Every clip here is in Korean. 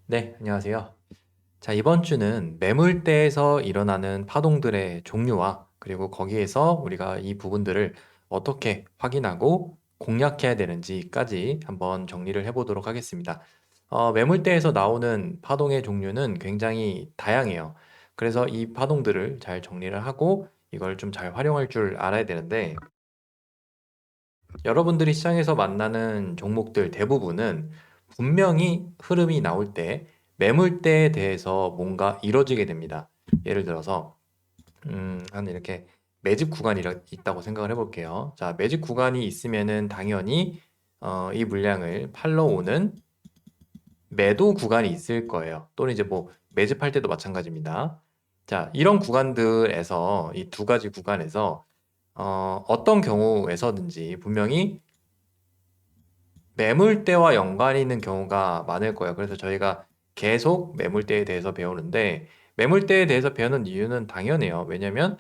네, 안녕하세요. 자, 이번 주는 매물대에서 일어나는 파동들의 종류와 그리고 거기에서 우리가 이 부분들을 어떻게 확인하고 공략해야 되는지까지 한번 정리를 해보도록 하겠습니다. 매물대에서 나오는 파동의 종류는 굉장히 다양해요. 그래서 이 파동들을 잘 정리를 하고 이걸 좀 잘 활용할 줄 알아야 되는데 여러분들이 시장에서 만나는 종목들 대부분은 분명히 흐름이 나올 때 매물대에 대해서 뭔가 이뤄지게 됩니다. 예를 들어서 한 이렇게 매집 구간이 있다고 생각을 해볼게요. 자, 매집 구간이 있으면은 당연히 이 물량을 팔러 오는 매도 구간이 있을 거예요. 또는 이제 뭐 매집할 때도 마찬가지입니다. 자, 이런 구간들에서 이 두 가지 구간에서 어떤 경우에서든지 분명히 매물대와 연관이 있는 경우가 많을 거예요. 그래서 저희가 계속 매물대에 대해서 배우는데 매물대에 대해서 배우는 이유는 당연해요. 왜냐면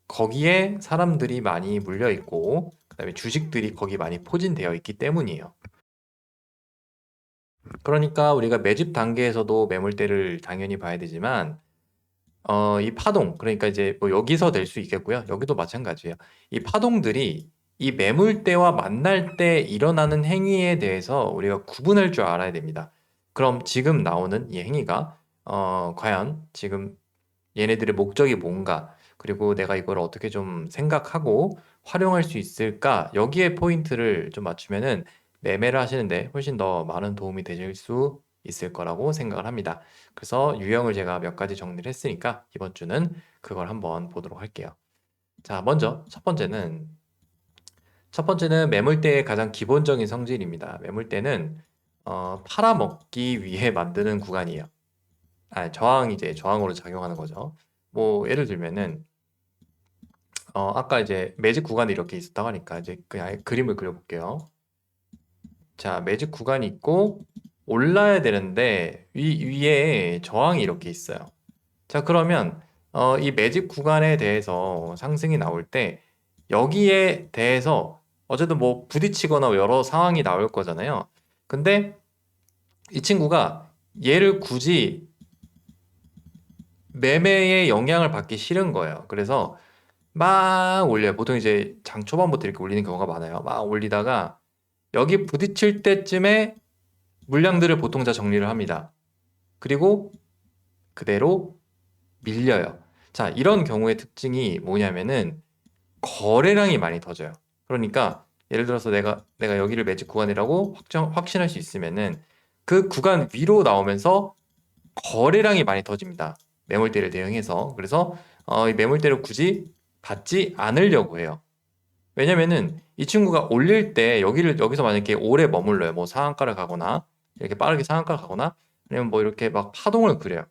거기에 사람들이 많이 물려 있고 그다음에 주식들이 거기 많이 포진되어 있기 때문이에요. 그러니까 우리가 매집 단계에서도 매물대를 당연히 봐야 되지만 이 파동, 그러니까 이제 뭐 여기서 될 수 있겠고요. 여기도 마찬가지예요. 이 파동들이 이 매물대와 만날 때 일어나는 행위에 대해서 우리가 구분할 줄 알아야 됩니다. 그럼 지금 나오는 이 행위가 과연 지금 얘네들의 목적이 뭔가, 그리고 내가 이걸 어떻게 좀 생각하고 활용할 수 있을까? 여기에 포인트를 좀 맞추면은 매매를 하시는데 훨씬 더 많은 도움이 되실 수 있을 거라고 생각을 합니다. 그래서 유형을 제가 몇 가지 정리를 했으니까 이번 주는 그걸 한번 보도록 할게요. 자, 먼저 첫 번째는 매물대의 가장 기본적인 성질입니다. 매물대는 팔아먹기 위해 만드는 구간이에요. 이제 저항으로 작용하는 거죠. 뭐 예를 들면은 아까 이제 매직 구간이 이렇게 있었다고 하니까 이제 그냥 아예 그림을 그려볼게요. 자, 매직 구간이 있고 올라야 되는데 위에 저항이 이렇게 있어요. 자, 그러면 이 매직 구간에 대해서 상승이 나올 때 여기에 대해서 어쨌든 뭐 부딪히거나 여러 상황이 나올 거잖아요. 근데 이 친구가 얘를 굳이 매매의 영향을 받기 싫은 거예요. 그래서 막 올려요. 보통 이제 장 초반부터 이렇게 올리는 경우가 많아요. 막 올리다가 여기 부딪힐 때쯤에 물량들을 보통 다 정리를 합니다. 그리고 그대로 밀려요. 자, 이런 경우의 특징이 뭐냐면은 거래량이 많이 터져요. 그러니까 예를 들어서 내가 여기를 매집 구간이라고 확신할 수 있으면은 그 구간 위로 나오면서 거래량이 많이 터집니다. 매물대를 대응해서. 그래서 이 매물대를 굳이 받지 않으려고 해요. 왜냐면은 이 친구가 올릴 때 여기서 만약에 오래 머물러요. 뭐 상한가를 가거나 이렇게 빠르게 상한가를 가거나 아니면 뭐 이렇게 막 파동을 그려요.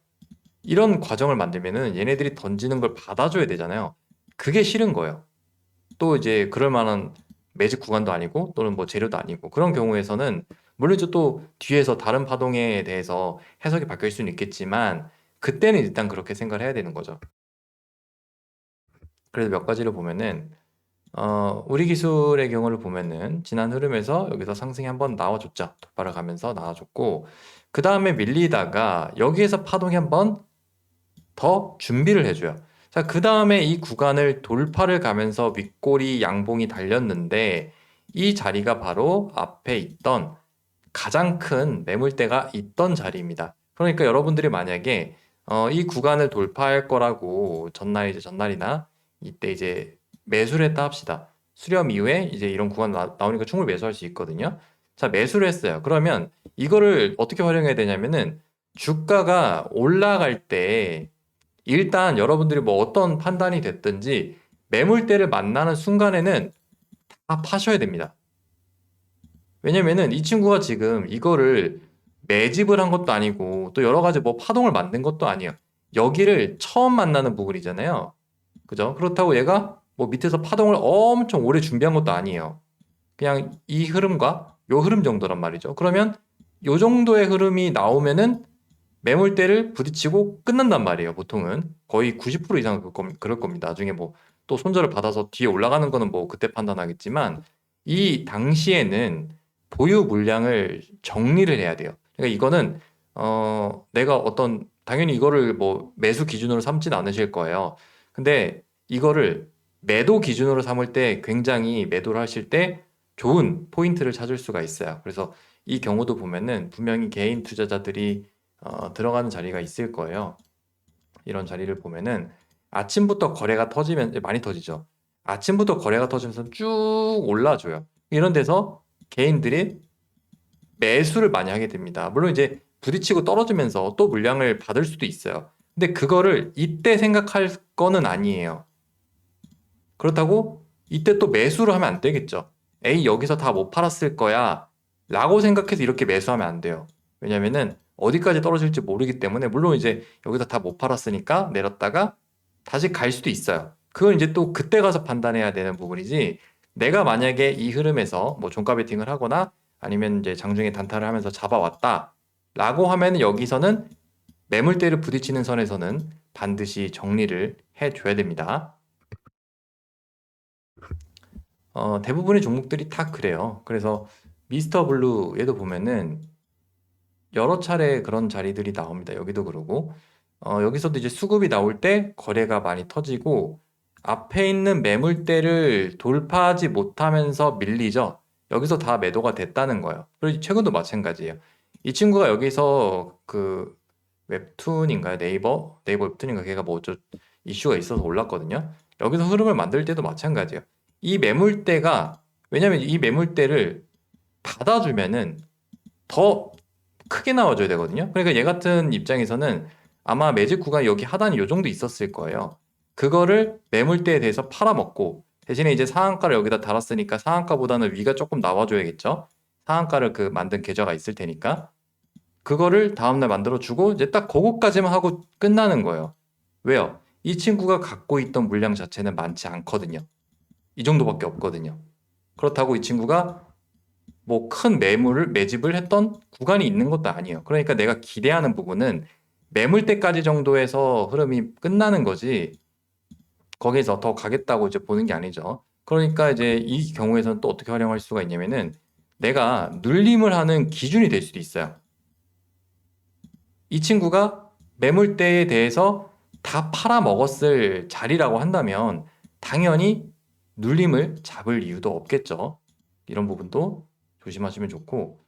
이런 과정을 만들면은 얘네들이 던지는 걸 받아줘야 되잖아요. 그게 싫은 거예요. 또 이제 그럴 만한 매직 구간도 아니고 또는 뭐 재료도 아니고 그런 경우에서는 물론 이제 또 뒤에서 다른 파동에 대해서 해석이 바뀔 수는 있겠지만 그때는 일단 그렇게 생각을 해야 되는 거죠. 그래서 몇 가지를 보면은 우리 기술의 경우를 보면은 지난 흐름에서 여기서 상승이 한번 나와줬죠. 똑바로 가면서 나와줬고 그 다음에 밀리다가 여기에서 파동이 한번 더 준비를 해줘요. 자, 그 다음에 이 구간을 돌파를 가면서 윗꼬리 양봉이 달렸는데 이 자리가 바로 앞에 있던 가장 큰 매물대가 있던 자리입니다. 그러니까 여러분들이 만약에 이 구간을 돌파할 거라고 전날이나 이때 이제 매수를 했다 합시다. 수렴 이후에 이제 이런 구간 나오니까 충분히 매수할 수 있거든요. 자, 매수를 했어요. 그러면 이거를 어떻게 활용해야 되냐면은 주가가 올라갈 때 일단 여러분들이 뭐 어떤 판단이 됐든지 매물대를 만나는 순간에는 다 파셔야 됩니다. 왜냐면은 이 친구가 지금 이거를 매집을 한 것도 아니고 또 여러 가지 뭐 파동을 만든 것도 아니에요. 여기를 처음 만나는 부분이잖아요. 그죠? 그렇다고 얘가 뭐 밑에서 파동을 엄청 오래 준비한 것도 아니에요. 그냥 이 흐름과 요 흐름 정도란 말이죠. 그러면 요 정도의 흐름이 나오면은 매물대를 부딪히고 끝난단 말이에요. 보통은 거의 90% 이상 그럴 겁니다. 나중에 뭐 또 손절을 받아서 뒤에 올라가는 거는 뭐 그때 판단하겠지만 이 당시에는 보유 물량을 정리를 해야 돼요. 그러니까 이거는 내가 당연히 이거를 뭐 매수 기준으로 삼진 않으실 거예요. 근데 이거를 매도 기준으로 삼을 때 굉장히 매도를 하실 때 좋은 포인트를 찾을 수가 있어요. 그래서 이 경우도 보면은 분명히 개인 투자자들이 들어가는 자리가 있을 거예요. 이런 자리를 보면은 아침부터 거래가 터지면 많이 터지죠. 아침부터 거래가 터지면서 쭉 올라줘요. 이런 데서 개인들이 매수를 많이 하게 됩니다. 물론 이제 부딪히고 떨어지면서 또 물량을 받을 수도 있어요. 근데 그거를 이때 생각할 거는 아니에요. 그렇다고 이때 또 매수를 하면 안 되겠죠. 에이, 여기서 다 못 팔았을 거야. 라고 생각해서 이렇게 매수하면 안 돼요. 왜냐면은 어디까지 떨어질지 모르기 때문에, 물론 이제 여기서 다 못 팔았으니까 내렸다가 다시 갈 수도 있어요. 그건 이제 또 그때 가서 판단해야 되는 부분이지, 내가 만약에 이 흐름에서 뭐 종가 베팅을 하거나 아니면 이제 장중에 단타를 하면서 잡아왔다 라고 하면 여기서는 매물대를 부딪히는 선에서는 반드시 정리를 해줘야 됩니다. 대부분의 종목들이 다 그래요. 그래서 미스터 블루에도 보면은 여러 차례 그런 자리들이 나옵니다. 여기도 그러고, 여기서도 이제 수급이 나올 때 거래가 많이 터지고, 앞에 있는 매물대를 돌파하지 못하면서 밀리죠. 여기서 다 매도가 됐다는 거예요. 그리고 최근도 마찬가지예요. 이 친구가 여기서 그 웹툰인가요? 네이버 웹툰인가, 걔가 뭐 이슈가 있어서 올랐거든요. 여기서 흐름을 만들 때도 마찬가지예요. 이 매물대가, 왜냐면 이 매물대를 받아주면은 더 크게 나와줘야 되거든요. 그러니까 얘 같은 입장에서는 아마 매집 구간이 여기 하단이 요 정도 있었을 거예요. 그거를 매물대에 대해서 팔아먹고, 대신에 이제 상한가를 여기다 달았으니까 상한가보다는 위가 조금 나와줘야겠죠. 상한가를 그 만든 계좌가 있을 테니까 그거를 다음날 만들어주고 이제 딱 그거까지만 하고 끝나는 거예요. 왜요? 이 친구가 갖고 있던 물량 자체는 많지 않거든요. 이 정도밖에 없거든요. 그렇다고 이 친구가 뭐 큰 매물을 매집을 했던 구간이 있는 것도 아니에요. 그러니까 내가 기대하는 부분은 매물대까지 정도에서 흐름이 끝나는 거지, 거기서 더 가겠다고 이제 보는 게 아니죠. 그러니까 이제 이 경우에서는 또 어떻게 활용할 수가 있냐면은, 내가 눌림을 하는 기준이 될 수도 있어요. 이 친구가 매물대에 대해서 다 팔아먹었을 자리라고 한다면 당연히 눌림을 잡을 이유도 없겠죠. 이런 부분도 조심하시면 좋고,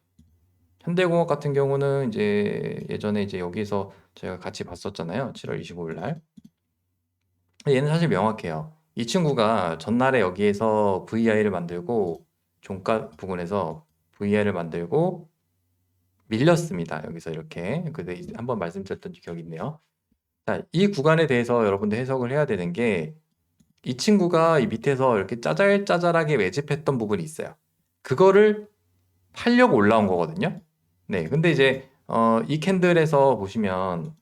현대공업 같은 경우는 이제 예전에 이제 여기서 제가 같이 봤었잖아요. 7월 25일 날. 얘는 사실 명확해요. 이 친구가 전날에 여기에서 VI를 만들고, 종가 부근에서 VI를 만들고 밀렸습니다. 여기서 이렇게. 그때 한번 말씀드렸던 기억이 있네요. 자, 이 구간에 대해서 여러분들 해석을 해야 되는 게, 이 친구가 이 밑에서 이렇게 짜잘짜잘하게 매집했던 부분이 있어요. 그거를 팔려고 올라온 거거든요. 네, 근데 이제 이 캔들에서 보시면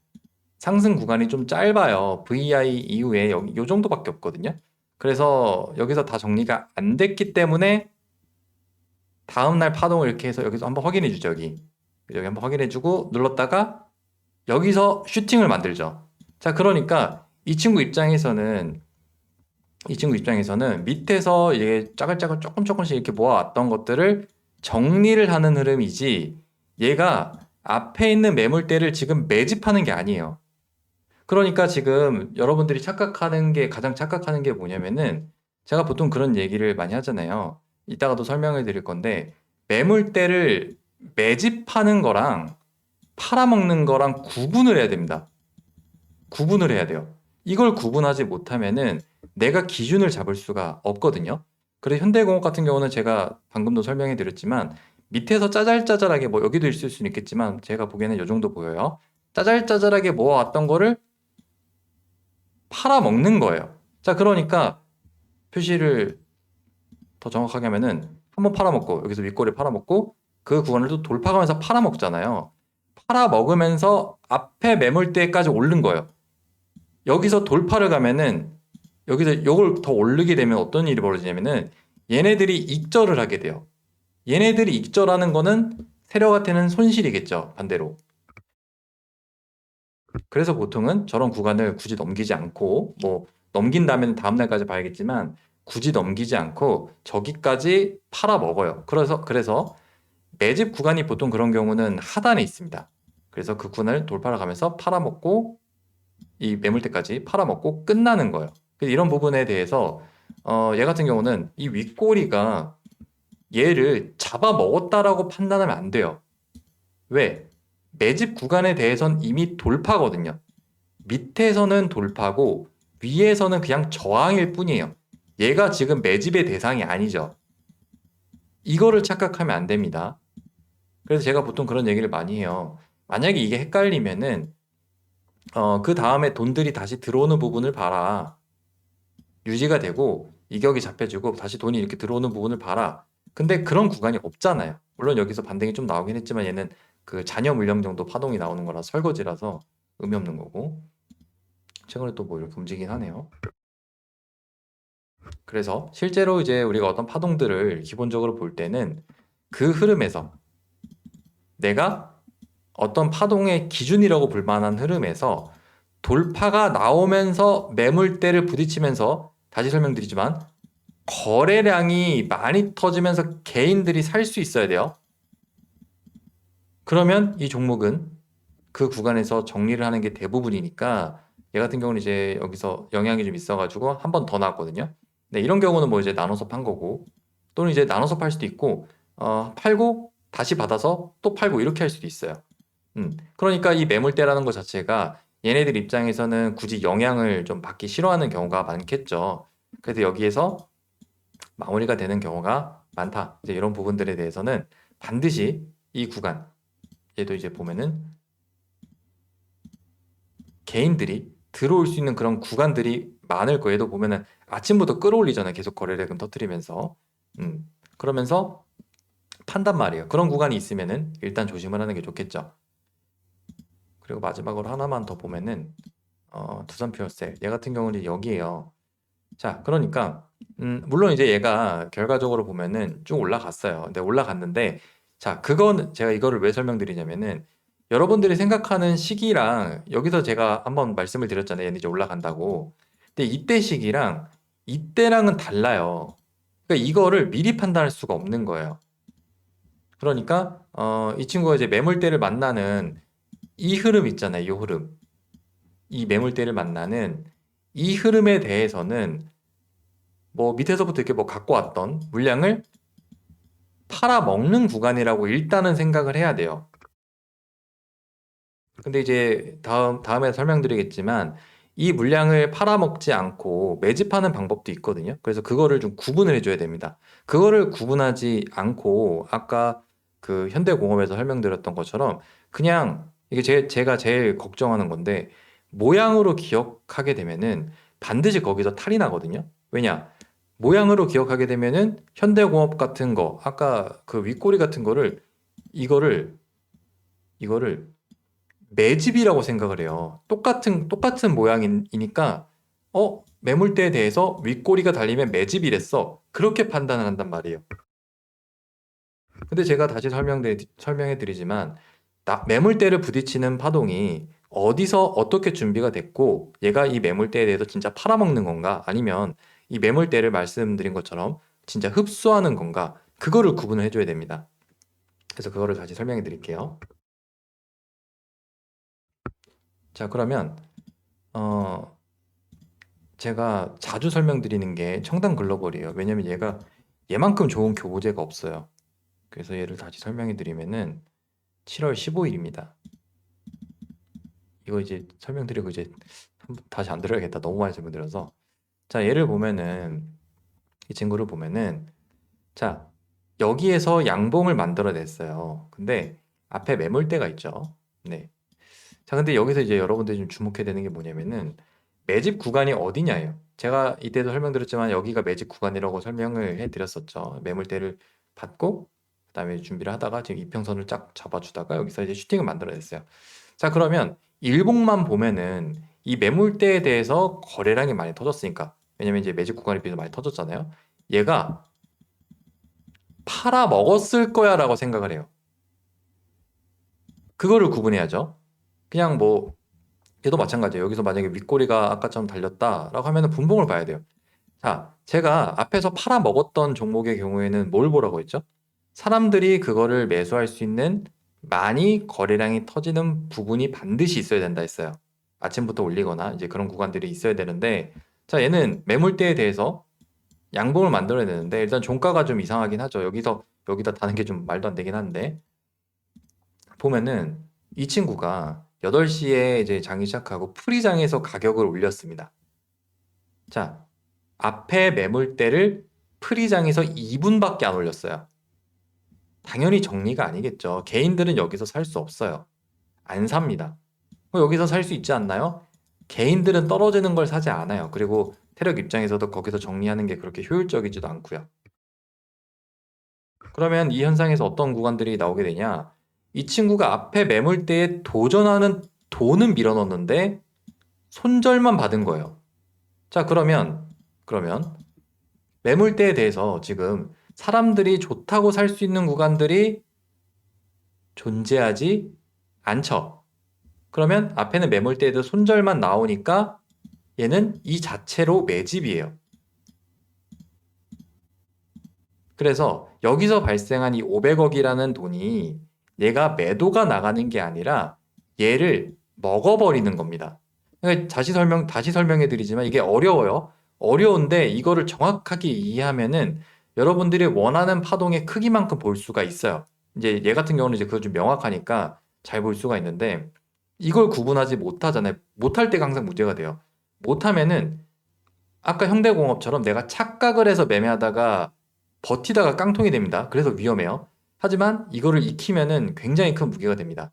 상승 구간이 좀 짧아요. VI 이후에 여기 요 정도밖에 없거든요. 그래서 여기서 다 정리가 안 됐기 때문에 다음날 파동을 이렇게 해서 여기서 한번 확인해 주죠. 여기 한번 확인해 주고 눌렀다가 여기서 슈팅을 만들죠. 자, 그러니까 이 친구 입장에서는 밑에서 이게 짜글짜글 조금씩 이렇게 모아왔던 것들을 정리를 하는 흐름이지, 얘가 앞에 있는 매물대를 지금 매집하는 게 아니에요. 그러니까 지금 여러분들이 가장 착각하는 게 뭐냐면은, 제가 보통 그런 얘기를 많이 하잖아요. 이따가도 설명을 드릴 건데, 매물대를 매집하는 거랑 팔아먹는 거랑 구분을 해야 됩니다. 구분을 해야 돼요. 이걸 구분하지 못하면은 내가 기준을 잡을 수가 없거든요. 그래서 현대공업 같은 경우는 제가 방금도 설명해 드렸지만, 밑에서 짜잘짜잘하게, 뭐 여기도 있을 수는 있겠지만 제가 보기에는 이 정도 보여요. 짜잘짜잘하게 모아왔던 거를 팔아먹는 거예요. 자, 그러니까 표시를 더 정확하게 하면은, 한번 팔아먹고 여기서 윗꼬리 팔아먹고 그 구간을 또 돌파하면서 팔아먹잖아요. 팔아먹으면서 앞에 매물대까지 오른 거예요. 여기서 돌파를 가면은, 여기서 이걸 더 오르게 되면 어떤 일이 벌어지냐면은, 얘네들이 익절을 하게 돼요. 얘네들이 익절하는 거는 세력한테는 손실이겠죠, 반대로. 그래서 보통은 저런 구간을 굳이 넘기지 않고, 뭐 넘긴다면 다음날까지 봐야겠지만 굳이 넘기지 않고 저기까지 팔아 먹어요. 그래서 매집 구간이 보통 그런 경우는 하단에 있습니다. 그래서 그 구간을 돌파를 가면서 팔아먹고 이 매물대까지 팔아먹고 끝나는 거예요. 그래서 이런 부분에 대해서 얘 같은 경우는 이 윗꼬리가 얘를 잡아먹었다라고 판단하면 안 돼요. 왜? 매집 구간에 대해선 이미 돌파거든요. 밑에서는 돌파고 위에서는 그냥 저항일 뿐이에요. 얘가 지금 매집의 대상이 아니죠. 이거를 착각하면 안 됩니다. 그래서 제가 보통 그런 얘기를 많이 해요. 만약에 이게 헷갈리면은 그 다음에 돈들이 다시 들어오는 부분을 봐라. 유지가 되고 이격이 잡혀지고 다시 돈이 이렇게 들어오는 부분을 봐라. 근데 그런 구간이 없잖아요. 물론 여기서 반등이 좀 나오긴 했지만 얘는 그 잔여 물량 정도 파동이 나오는 거라 설거지라서 의미 없는 거고. 최근에 또 뭐 이렇게 움직이긴 하네요. 그래서 실제로 이제 우리가 어떤 파동들을 기본적으로 볼 때는 그 흐름에서 내가 어떤 파동의 기준이라고 볼 만한 흐름에서 돌파가 나오면서 매물대를 부딪히면서 다시 설명드리지만 거래량이 많이 터지면서 개인들이 살 수 있어야 돼요. 그러면 이 종목은 그 구간에서 정리를 하는 게 대부분이니까 얘 같은 경우는 이제 여기서 영향이 좀 있어가지고 한 번 더 나왔거든요. 네, 이런 경우는 뭐 이제 나눠서 판 거고 또는 이제 나눠서 팔 수도 있고 팔고 다시 받아서 또 팔고 이렇게 할 수도 있어요. 그러니까 이 매물대라는 것 자체가 얘네들 입장에서는 굳이 영향을 좀 받기 싫어하는 경우가 많겠죠. 그래서 여기에서 마무리가 되는 경우가 많다. 이제 이런 부분들에 대해서는 반드시 이 구간, 얘도 이제 보면은 개인들이 들어올 수 있는 그런 구간들이 많을 거예요. 얘도 보면은 아침부터 끌어올리잖아요. 계속 거래대금 터트리면서. 그러면서 판단 말이에요. 그런 구간이 있으면은 일단 조심을 하는 게 좋겠죠. 그리고 마지막으로 하나만 더 보면은 두산 퓨어셀 얘 같은 경우는 여기에요. 자, 그러니까 물론 이제 얘가 결과적으로 보면은 쭉 올라갔어요. 근데 올라갔는데 자, 그건 제가 이거를 왜 설명드리냐면은 여러분들이 생각하는 시기랑 여기서 제가 한번 말씀을 드렸잖아요. 얘는 이제 올라간다고. 근데 이때 시기랑 이때랑은 달라요. 그러니까 이거를 미리 판단할 수가 없는 거예요. 그러니까 이 친구가 이제 매물대를 만나는 이 흐름 있잖아요. 이 흐름. 이 매물대를 만나는 이 흐름에 대해서는 뭐 밑에서부터 이렇게 뭐 갖고 왔던 물량을 팔아먹는 구간이라고 일단은 생각을 해야 돼요. 근데 이제 다음에 설명드리겠지만 이 물량을 팔아먹지 않고 매집하는 방법도 있거든요. 그래서 그거를 좀 구분을 해줘야 됩니다. 그거를 구분하지 않고 아까 그 현대공업에서 설명드렸던 것처럼 그냥 이게 제가 제일 걱정하는 건데 모양으로 기억하게 되면은 반드시 거기서 탈이 나거든요. 왜냐? 모양으로 기억하게 되면은 현대공업 같은 거 아까 그 윗꼬리 같은 거를 이거를 매집이라고 생각을 해요. 똑같은 모양이니까 매물대에 대해서 윗꼬리가 달리면 매집이랬어. 그렇게 판단을 한단 말이에요. 근데 제가 다시 설명해 드리지만 매물대를 부딪히는 파동이 어디서 어떻게 준비가 됐고 얘가 이 매물대에 대해서 진짜 팔아먹는 건가 아니면 이 매물대를 말씀드린 것처럼 진짜 흡수하는 건가 그거를 구분을 해줘야 됩니다. 그래서 그거를 다시 설명해 드릴게요. 자, 그러면 어, 제가 자주 설명드리는 게 청담 글로벌이에요. 왜냐면 얘만큼 좋은 교보제가 없어요. 그래서 얘를 다시 설명해 드리면은 7월 15일입니다. 이거 이제 설명드리고 이제 다시 안 들어야겠다. 너무 많이 설명드려서. 자, 얘를 보면은 이 친구를 보면은 자, 여기에서 양봉을 만들어냈어요. 근데 앞에 매물대가 있죠. 네. 자, 근데 여기서 이제 여러분들이 좀 주목해야 되는 게 뭐냐면은 매집 구간이 어디냐예요. 제가 이때도 설명드렸지만 여기가 매집 구간이라고 설명을 해드렸었죠. 매물대를 받고 그다음에 준비를 하다가 지금 이평선을 쫙 잡아주다가 여기서 이제 슈팅을 만들어냈어요. 자, 그러면 일봉만 보면은 이 매물대에 대해서 거래량이 많이 터졌으니까 왜냐면 이제 매집 구간에 비해서 많이 터졌잖아요. 얘가 팔아 먹었을 거야라고 생각을 해요. 그거를 구분해야죠. 그냥 뭐 얘도 마찬가지예요. 여기서 만약에 윗꼬리가 아까처럼 달렸다라고 하면은 분봉을 봐야 돼요. 자, 제가 앞에서 팔아 먹었던 종목의 경우에는 뭘 보라고 했죠? 사람들이 그거를 매수할 수 있는 많이 거래량이 터지는 부분이 반드시 있어야 된다 했어요. 아침부터 올리거나 이제 그런 구간들이 있어야 되는데, 자, 얘는 매물대에 대해서 양봉을 만들어야 되는데 일단 종가가 좀 이상하긴 하죠. 여기다 다는 게 좀 말도 안 되긴 한데, 보면은 이 친구가 8시에 이제 장이 시작하고 프리장에서 가격을 올렸습니다. 자, 앞에 매물대를 프리장에서 2분밖에 안 올렸어요. 당연히 정리가 아니겠죠. 개인들은 여기서 살 수 없어요. 안 삽니다. 여기서 살 수 있지 않나요? 개인들은 떨어지는 걸 사지 않아요. 그리고 세력 입장에서도 거기서 정리하는 게 그렇게 효율적이지도 않고요. 그러면 이 현상에서 어떤 구간들이 나오게 되냐? 이 친구가 앞에 매물대에 도전하는 돈은 밀어넣는데 손절만 받은 거예요. 자, 그러면 매물대에 대해서 지금 사람들이 좋다고 살 수 있는 구간들이 존재하지 않죠. 그러면 앞에는 매물대에도 손절만 나오니까 얘는 이 자체로 매집이에요. 그래서 여기서 발생한 이 500억이라는 돈이 얘가 매도가 나가는 게 아니라 얘를 먹어버리는 겁니다. 그러니까 다시 설명해 드리지만 이게 어려워요. 어려운데 이거를 정확하게 이해하면은 여러분들이 원하는 파동의 크기만큼 볼 수가 있어요. 이제 얘 같은 경우는 이제 그거 좀 명확하니까 잘 볼 수가 있는데 이걸 구분하지 못하잖아요. 못할 때가 항상 문제가 돼요. 못하면은 아까 현대공업처럼 내가 착각을 해서 매매하다가 버티다가 깡통이 됩니다. 그래서 위험해요. 하지만 이거를 익히면은 굉장히 큰 무게가 됩니다.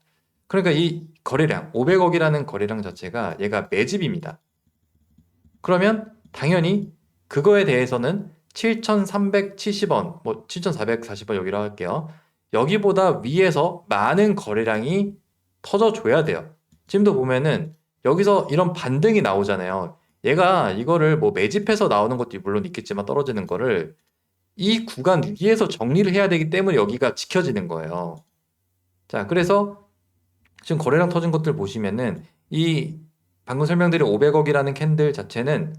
그러니까 이 거래량, 500억이라는 거래량 자체가 얘가 매집입니다. 그러면 당연히 그거에 대해서는 7,370원, 뭐 7,440원 여기로 할게요. 여기보다 위에서 많은 거래량이 터져줘야 돼요. 지금도 보면은 여기서 이런 반등이 나오잖아요. 얘가 이거를 뭐 매집해서 나오는 것도 물론 있겠지만 떨어지는 거를 이 구간 위에서 정리를 해야 되기 때문에 여기가 지켜지는 거예요. 자, 그래서 지금 거래량 터진 것들 보시면은 이 방금 설명드린 500억이라는 캔들 자체는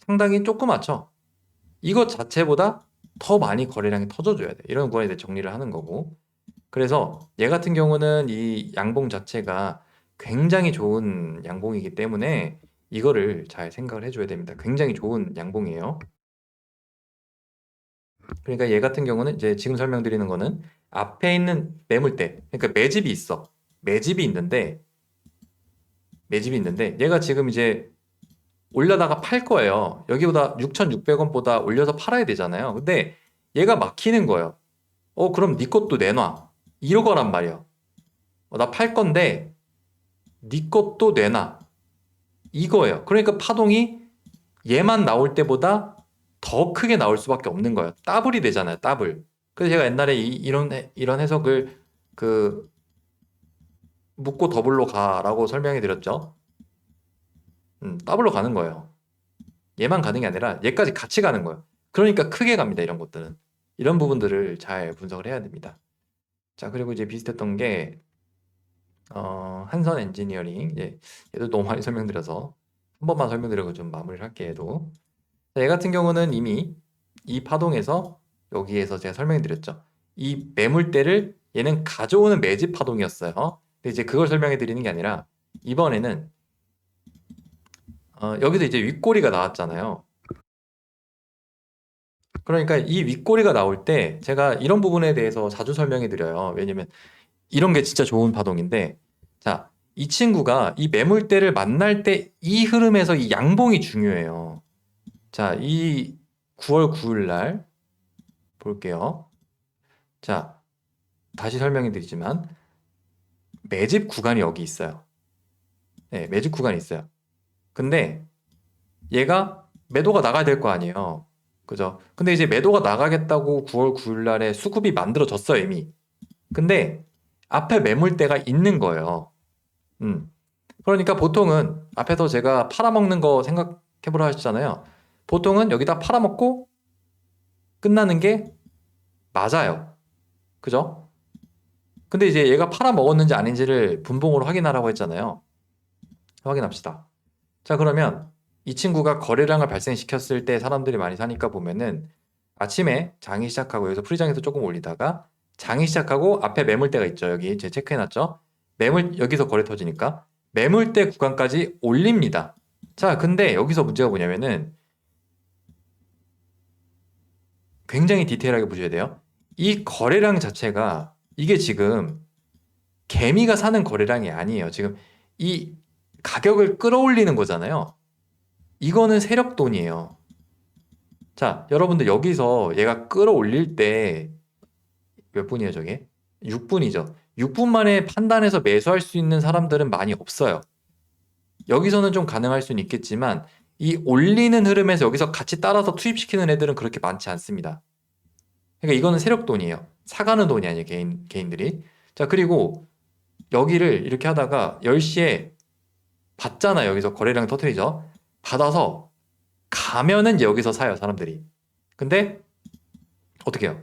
상당히 조그맣죠. 이것 자체보다 더 많이 거래량이 터져줘야 돼. 이런 구간에 대해 정리를 하는 거고. 그래서 얘 같은 경우는 이 양봉 자체가 굉장히 좋은 양봉이기 때문에 이거를 잘 생각을 해줘야 됩니다. 굉장히 좋은 양봉이에요. 그러니까 얘 같은 경우는 이제 지금 설명드리는 거는 앞에 있는 매물대, 그러니까 매집이 있는데 얘가 지금 이제 올려다가 팔 거예요. 여기보다 6,600원보다 올려서 팔아야 되잖아요. 근데 얘가 막히는 거예요. 그럼 네 것도 내놔. 이러거란 말이야. 나 팔 건데 네 것도 내놔. 이거예요. 그러니까 파동이 얘만 나올 때보다 더 크게 나올 수밖에 없는 거예요. 더블이 되잖아요. 더블. 그래서 제가 옛날에 이런 해석을 그 묶고 더블로 가라고 설명해 드렸죠. 더블로 가는 거예요. 얘만 가는 게 아니라 얘까지 같이 가는 거예요. 그러니까 크게 갑니다. 이런 것들은. 이런 부분들을 잘 분석을 해야 됩니다. 자, 그리고 이제 비슷했던 게 한선 엔지니어링. 얘도 너무 많이 설명드려서 한 번만 설명드리고 좀 마무리를 할게요. 얘도. 자, 얘 같은 경우는 이미 이 파동에서 여기에서 제가 설명드렸죠. 이 매물대를 얘는 가져오는 매집 파동이었어요. 근데 이제 그걸 설명해 드리는 게 아니라 이번에는 여기서 이제 윗꼬리가 나왔잖아요. 그러니까 이 윗꼬리가 나올 때 제가 이런 부분에 대해서 자주 설명해 드려요. 왜냐면 이런 게 진짜 좋은 파동인데, 자, 이 친구가 이 매물대를 만날 때 이 흐름에서 이 양봉이 중요해요. 자, 이 9월 9일 날 볼게요. 자, 다시 설명해 드리지만 매집 구간이 여기 있어요. 네, 매집 구간이 있어요. 근데 얘가 매도가 나가야 될 거 아니에요. 그죠? 근데 이제 매도가 나가겠다고 9월 9일 날에 수급이 만들어졌어요, 이미. 근데 앞에 매물대가 있는 거예요. 음. 그러니까 보통은 앞에서 제가 팔아먹는 거 생각해보라 하셨잖아요. 보통은 여기다 팔아먹고 끝나는 게 맞아요. 그죠? 근데 이제 얘가 팔아먹었는지 아닌지를 분봉으로 확인하라고 했잖아요. 확인합시다. 자, 그러면 이 친구가 거래량을 발생시켰을 때 사람들이 많이 사니까 보면은 아침에 장이 시작하고 여기서 프리장에서 조금 올리다가 장이 시작하고 앞에 매물대가 있죠. 여기 제가 체크해놨죠. 여기서 거래 터지니까 매물대 구간까지 올립니다. 자, 근데 여기서 문제가 뭐냐면은 굉장히 디테일하게 보셔야 돼요. 이 거래량 자체가 이게 지금 개미가 사는 거래량이 아니에요. 지금 이 가격을 끌어올리는 거잖아요. 이거는 세력돈이에요. 자, 여러분들 여기서 얘가 끌어올릴 때 몇 분이에요, 저게? 6분이죠. 6분 만에 판단해서 매수할 수 있는 사람들은 많이 없어요. 여기서는 좀 가능할 수는 있겠지만 이 올리는 흐름에서 여기서 같이 따라서 투입시키는 애들은 그렇게 많지 않습니다. 그러니까 이거는 세력돈이에요. 사가는 돈이 아니에요, 개인들이. 자, 그리고 여기를 이렇게 하다가 10시에 받잖아요. 여기서 거래량 터트리죠. 받아서 가면은 이제 여기서 사요, 사람들이. 근데 어떻게 해요?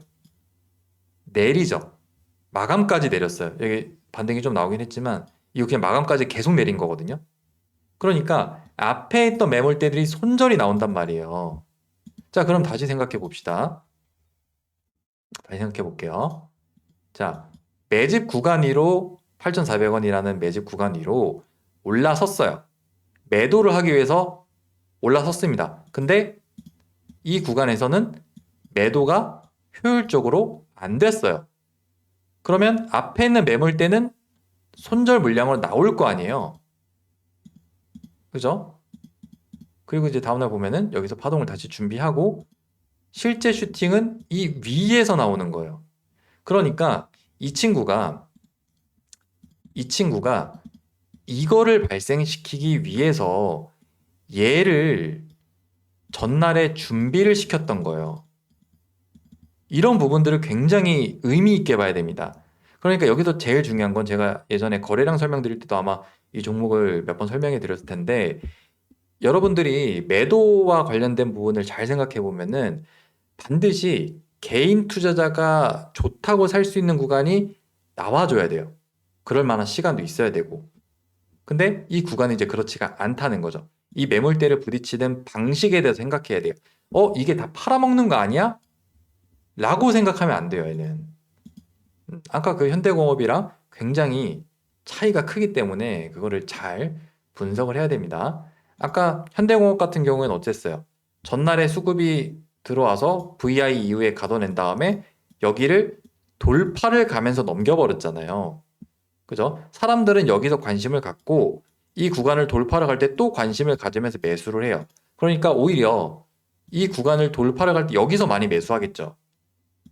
내리죠. 마감까지 내렸어요. 여기 반등이 좀 나오긴 했지만 이거 그냥 마감까지 계속 내린 거거든요. 그러니까 앞에 있던 매물대들이 손절이 나온단 말이에요. 자, 그럼 다시 생각해 봅시다. 다시 생각해 볼게요. 자, 매집 구간 위로 8,400원이라는 매집 구간 위로 올라섰어요. 매도를 하기 위해서 올라섰습니다. 근데 이 구간에서는 매도가 효율적으로 안 됐어요. 그러면 앞에 있는 매물대는 손절 물량으로 나올 거 아니에요. 그죠? 그리고 이제 다음날 보면은 여기서 파동을 다시 준비하고 실제 슈팅은 이 위에서 나오는 거예요. 그러니까 이 친구가 이거를 발생시키기 위해서 얘를 전날에 준비를 시켰던 거예요. 이런 부분들을 굉장히 의미 있게 봐야 됩니다. 그러니까 여기서 제일 중요한 건 제가 예전에 거래량 설명드릴 때도 아마 이 종목을 몇 번 설명해 드렸을 텐데 여러분들이 매도와 관련된 부분을 잘 생각해 보면은 반드시 개인 투자자가 좋다고 살 수 있는 구간이 나와줘야 돼요. 그럴 만한 시간도 있어야 되고. 근데 이 구간은 이제 그렇지가 않다는 거죠. 이 매물대를 부딪히는 방식에 대해서 생각해야 돼요. 이게 다 팔아먹는 거 아니야? 라고 생각하면 안 돼요, 얘는. 아까 그 현대공업이랑 굉장히 차이가 크기 때문에 그거를 잘 분석을 해야 됩니다. 아까 현대공업 같은 경우에는 어땠어요? 전날에 수급이 들어와서 VI 이후에 가둬낸 다음에 여기를 돌파를 가면서 넘겨버렸잖아요. 그죠? 사람들은 여기서 관심을 갖고 이 구간을 돌파를 갈 때 또 관심을 가지면서 매수를 해요. 그러니까 오히려 이 구간을 돌파를 갈 때 여기서 많이 매수하겠죠.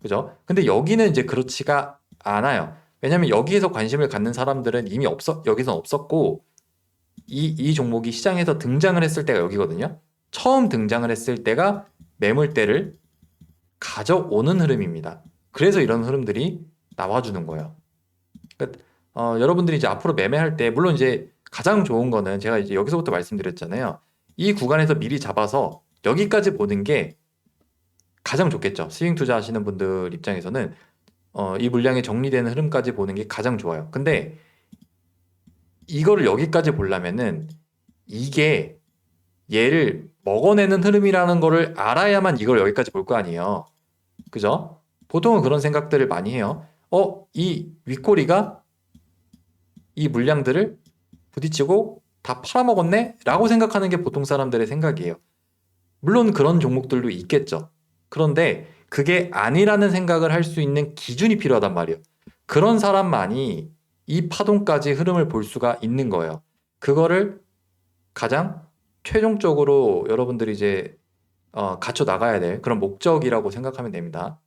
그죠? 근데 여기는 이제 그렇지가 않아요. 왜냐면 여기에서 관심을 갖는 사람들은 이미 여기선 없었고, 이 종목이 시장에서 등장을 했을 때가 여기거든요. 처음 등장을 했을 때가 매물대를 가져오는 흐름입니다. 그래서 이런 흐름들이 나와주는 거예요. 그러니까, 여러분들이 이제 앞으로 매매할 때, 물론 이제 가장 좋은 거는 제가 이제 여기서부터 말씀드렸잖아요. 이 구간에서 미리 잡아서 여기까지 보는 게 가장 좋겠죠. 스윙 투자하시는 분들 입장에서는 이 물량이 정리되는 흐름까지 보는 게 가장 좋아요. 근데 이거를 여기까지 보려면은 이게 얘를 먹어내는 흐름이라는 거를 알아야만 이걸 여기까지 볼 거 아니에요. 그죠? 보통은 그런 생각들을 많이 해요. 이 윗꼬리가 이 물량들을 부딪히고 다 팔아먹었네? 라고 생각하는 게 보통 사람들의 생각이에요. 물론 그런 종목들도 있겠죠. 그런데 그게 아니라는 생각을 할 수 있는 기준이 필요하단 말이에요. 그런 사람만이 이 파동까지 흐름을 볼 수가 있는 거예요. 그거를 가장 최종적으로 여러분들이 이제 갖춰 나가야 될 그런 목적이라고 생각하면 됩니다.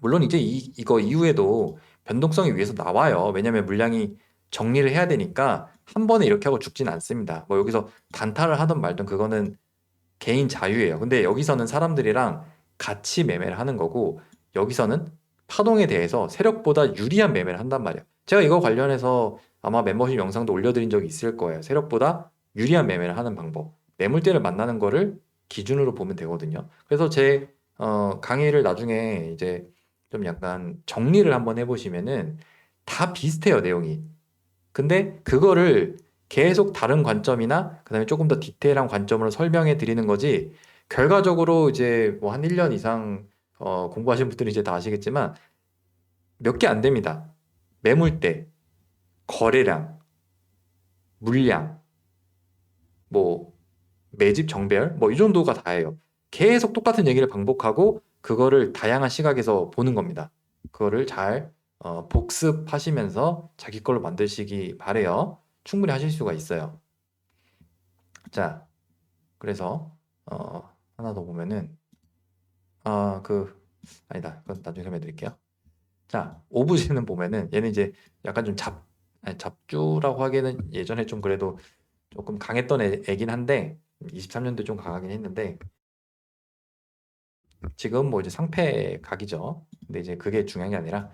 물론 이제 이거 이후에도 변동성이 위에서 나와요. 왜냐면 물량이 정리를 해야 되니까 한 번에 이렇게 하고 죽진 않습니다. 뭐 여기서 단타를 하든 말든 그거는 개인 자유예요. 근데 여기서는 사람들이랑 같이 매매를 하는 거고 여기서는 파동에 대해서 세력보다 유리한 매매를 한단 말이에요. 제가 이거 관련해서 아마 멤버십 영상도 올려드린 적이 있을 거예요. 세력보다 유리한 매매를 하는 방법. 매물대를 만나는 거를 기준으로 보면 되거든요. 그래서 제 강의를 나중에 이제 좀 약간 정리를 한번 해보시면은 다 비슷해요, 내용이. 근데 그거를 계속 다른 관점이나 그다음에 조금 더 디테일한 관점으로 설명해 드리는 거지 결과적으로 이제 뭐 한 1년 이상 공부하신 분들은 이제 다 아시겠지만 몇 개 안 됩니다. 매물대, 거래량, 물량, 뭐 매집 정배열 뭐 이 정도가 다예요. 계속 똑같은 얘기를 반복하고 그거를 다양한 시각에서 보는 겁니다. 그거를 잘 복습하시면서 자기 걸로 만드시기 바래요. 충분히 하실 수가 있어요. 자, 그래서 하나 더 보면은 아, 아니다. 그건 나중에 설명해 드릴게요. 자, 오브제는 보면은 얘는 이제 약간 좀 아니, 잡주라고 하기에는 예전에 좀 그래도 조금 강했던 애긴 한데 23년도에 좀 강하긴 했는데 지금 뭐 이제 상패 각이죠. 근데 이제 그게 중요한 게 아니라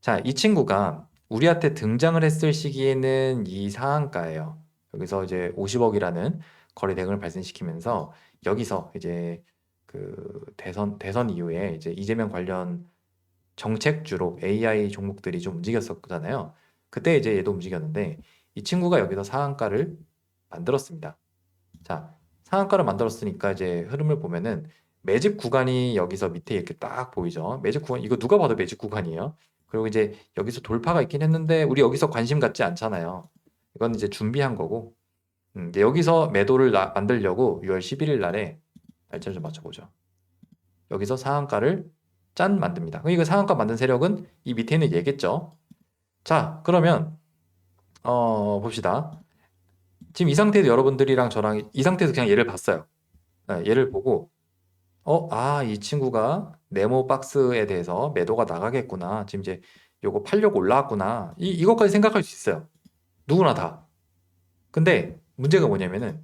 자, 이 친구가 우리한테 등장을 했을 시기에는 이 상한가예요. 여기서 이제 50억이라는 거래 대금을 발생시키면서 여기서 이제 그 대선 이후에 이제 이재명 관련 정책주로 AI 종목들이 좀 움직였었잖아요. 그때 이제 얘도 움직였는데 이 친구가 여기서 상한가를 만들었습니다. 자, 상한가를 만들었으니까 이제 흐름을 보면은 매집 구간이 여기서 밑에 이렇게 딱 보이죠. 매집 구간 이거 누가 봐도 매집 구간이에요. 그리고 이제 여기서 돌파가 있긴 했는데 우리 여기서 관심 갖지 않잖아요. 이건 이제 준비한 거고 이제 여기서 매도를 만들려고 6월 11일 날에 날짜를 좀 맞춰보죠. 여기서 상한가를 짠 만듭니다. 그럼 이거 상한가 만든 세력은 이 밑에 있는 얘겠죠. 자, 그러면 봅시다. 지금 이 상태에서 여러분들이랑 저랑 이 상태에서 그냥 얘를 봤어요. 네, 얘를 보고 이 친구가 네모 박스에 대해서 매도가 나가겠구나. 지금 이제 요거 팔려고 올라왔구나. 이것까지 생각할 수 있어요. 누구나 다. 근데 문제가 뭐냐면은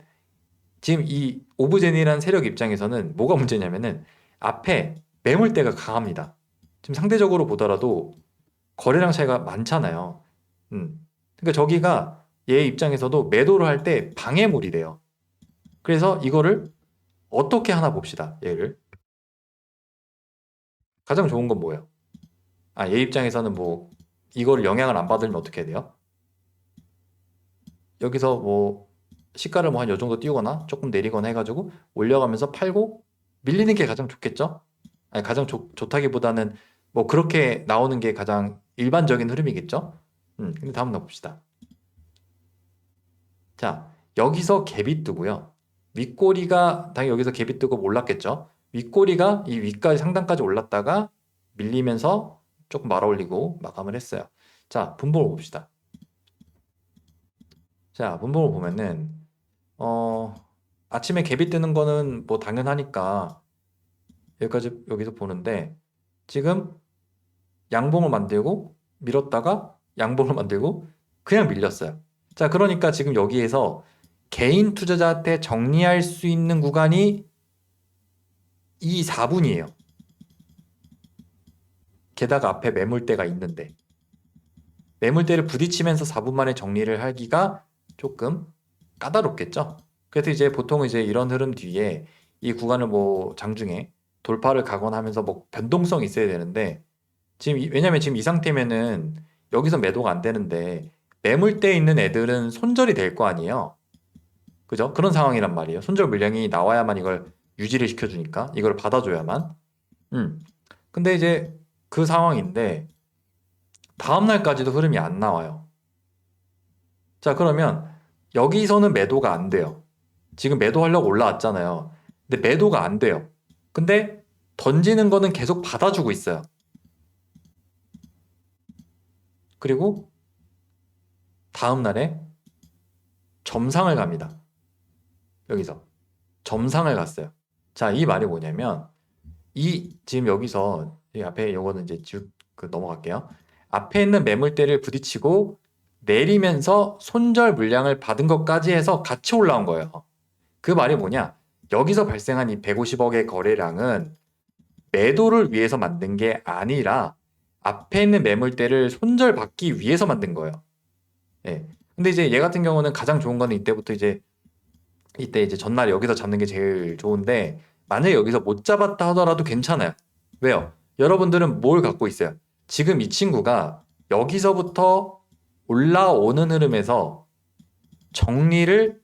지금 이 오브제니라는 세력 입장에서는 뭐가 문제냐면은 앞에 매물대가 강합니다. 지금 상대적으로 보더라도 거래량 차이가 많잖아요. 그러니까 저기가 얘 입장에서도 매도를 할 때 방해물이 돼요. 그래서 이거를 어떻게 하나 봅시다. 얘를. 가장 좋은 건 뭐예요? 얘 입장에서는 뭐 이거를 영향을 안 받으면 어떻게 해야 돼요? 여기서 뭐 시가를 뭐 한 요 정도 띄우거나 조금 내리거나 해가지고 올려가면서 팔고 밀리는 게 가장 좋겠죠? 아니 가장 좋다기보다는 뭐 그렇게 나오는 게 가장 일반적인 흐름이겠죠? 근데 다음 봅시다. 자, 여기서 갭이 뜨고요. 윗꼬리가 당연히 여기서 갭이 뜨고 올랐겠죠? 윗꼬리가 이 위까지 상단까지 올랐다가 밀리면서 조금 말아 올리고 마감을 했어요. 자, 분봉을 봅시다. 자, 분봉을 보면은 어, 아침에 갭이 뜨는 거는 뭐 당연하니까 여기까지 여기서 보는데 지금 양봉을 만들고 밀었다가 양봉을 만들고 그냥 밀렸어요. 자, 그러니까 지금 여기에서 개인 투자자한테 정리할 수 있는 구간이 이 4분이에요. 게다가 앞에 매물대가 있는데 매물대를 부딪히면서 4분 만에 정리를 하기가 조금 까다롭겠죠. 그래서 이제 보통 이제 이런 흐름 뒤에 이 구간을 뭐 장중에 돌파를 가거나 하면서 뭐 변동성이 있어야 되는데 왜냐면 지금 이 상태면은 여기서 매도가 안 되는데 매물대에 있는 애들은 손절이 될 거 아니에요. 그죠? 그런 상황이란 말이에요. 손절 물량이 나와야만 이걸 유지를 시켜주니까 이걸 받아줘야만. 음. 근데 이제 그 상황인데 다음 날까지도 흐름이 안 나와요. 자, 그러면 여기서는 매도가 안 돼요. 지금 매도하려고 올라왔잖아요. 근데 매도가 안 돼요. 근데 던지는 거는 계속 받아주고 있어요. 그리고 다음 날에 점상을 갑니다. 여기서 점상을 갔어요. 자, 이 말이 뭐냐면 지금 여기서 이 앞에 요거는 이제 넘어갈게요. 앞에 있는 매물대를 부딪히고 내리면서 손절 물량을 받은 것까지 해서 같이 올라온 거예요. 그 말이 뭐냐? 여기서 발생한 이 150억의 거래량은 매도를 위해서 만든 게 아니라 앞에 있는 매물대를 손절받기 위해서 만든 거예요. 예. 근데 이제 얘 같은 경우는 가장 좋은 거는 이때 이제 전날에 여기서 잡는 게 제일 좋은데 만약에 여기서 못 잡았다 하더라도 괜찮아요. 왜요? 여러분들은 뭘 갖고 있어요? 지금 이 친구가 여기서부터 올라오는 흐름에서 정리를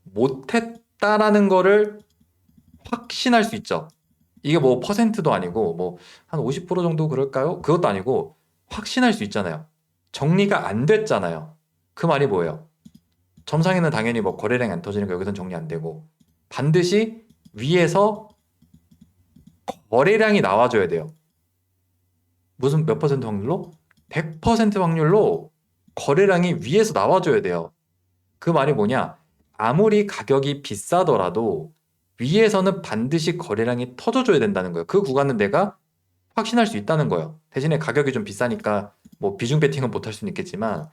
못했다라는 거를 확신할 수 있죠. 이게 뭐 퍼센트도 아니고 뭐 한 50% 정도 그럴까요? 그것도 아니고 확신할 수 있잖아요. 정리가 안 됐잖아요. 그 말이 뭐예요? 점상에는 당연히 뭐 거래량이 안 터지니까 여기선 정리 안 되고 반드시 위에서 거래량이 나와줘야 돼요. 무슨 몇 퍼센트 확률로? 100% 확률로 거래량이 위에서 나와줘야 돼요. 그 말이 뭐냐? 아무리 가격이 비싸더라도 위에서는 반드시 거래량이 터져줘야 된다는 거예요. 그 구간은 내가 확신할 수 있다는 거예요. 대신에 가격이 좀 비싸니까 뭐 비중 베팅은 못할 수는 있겠지만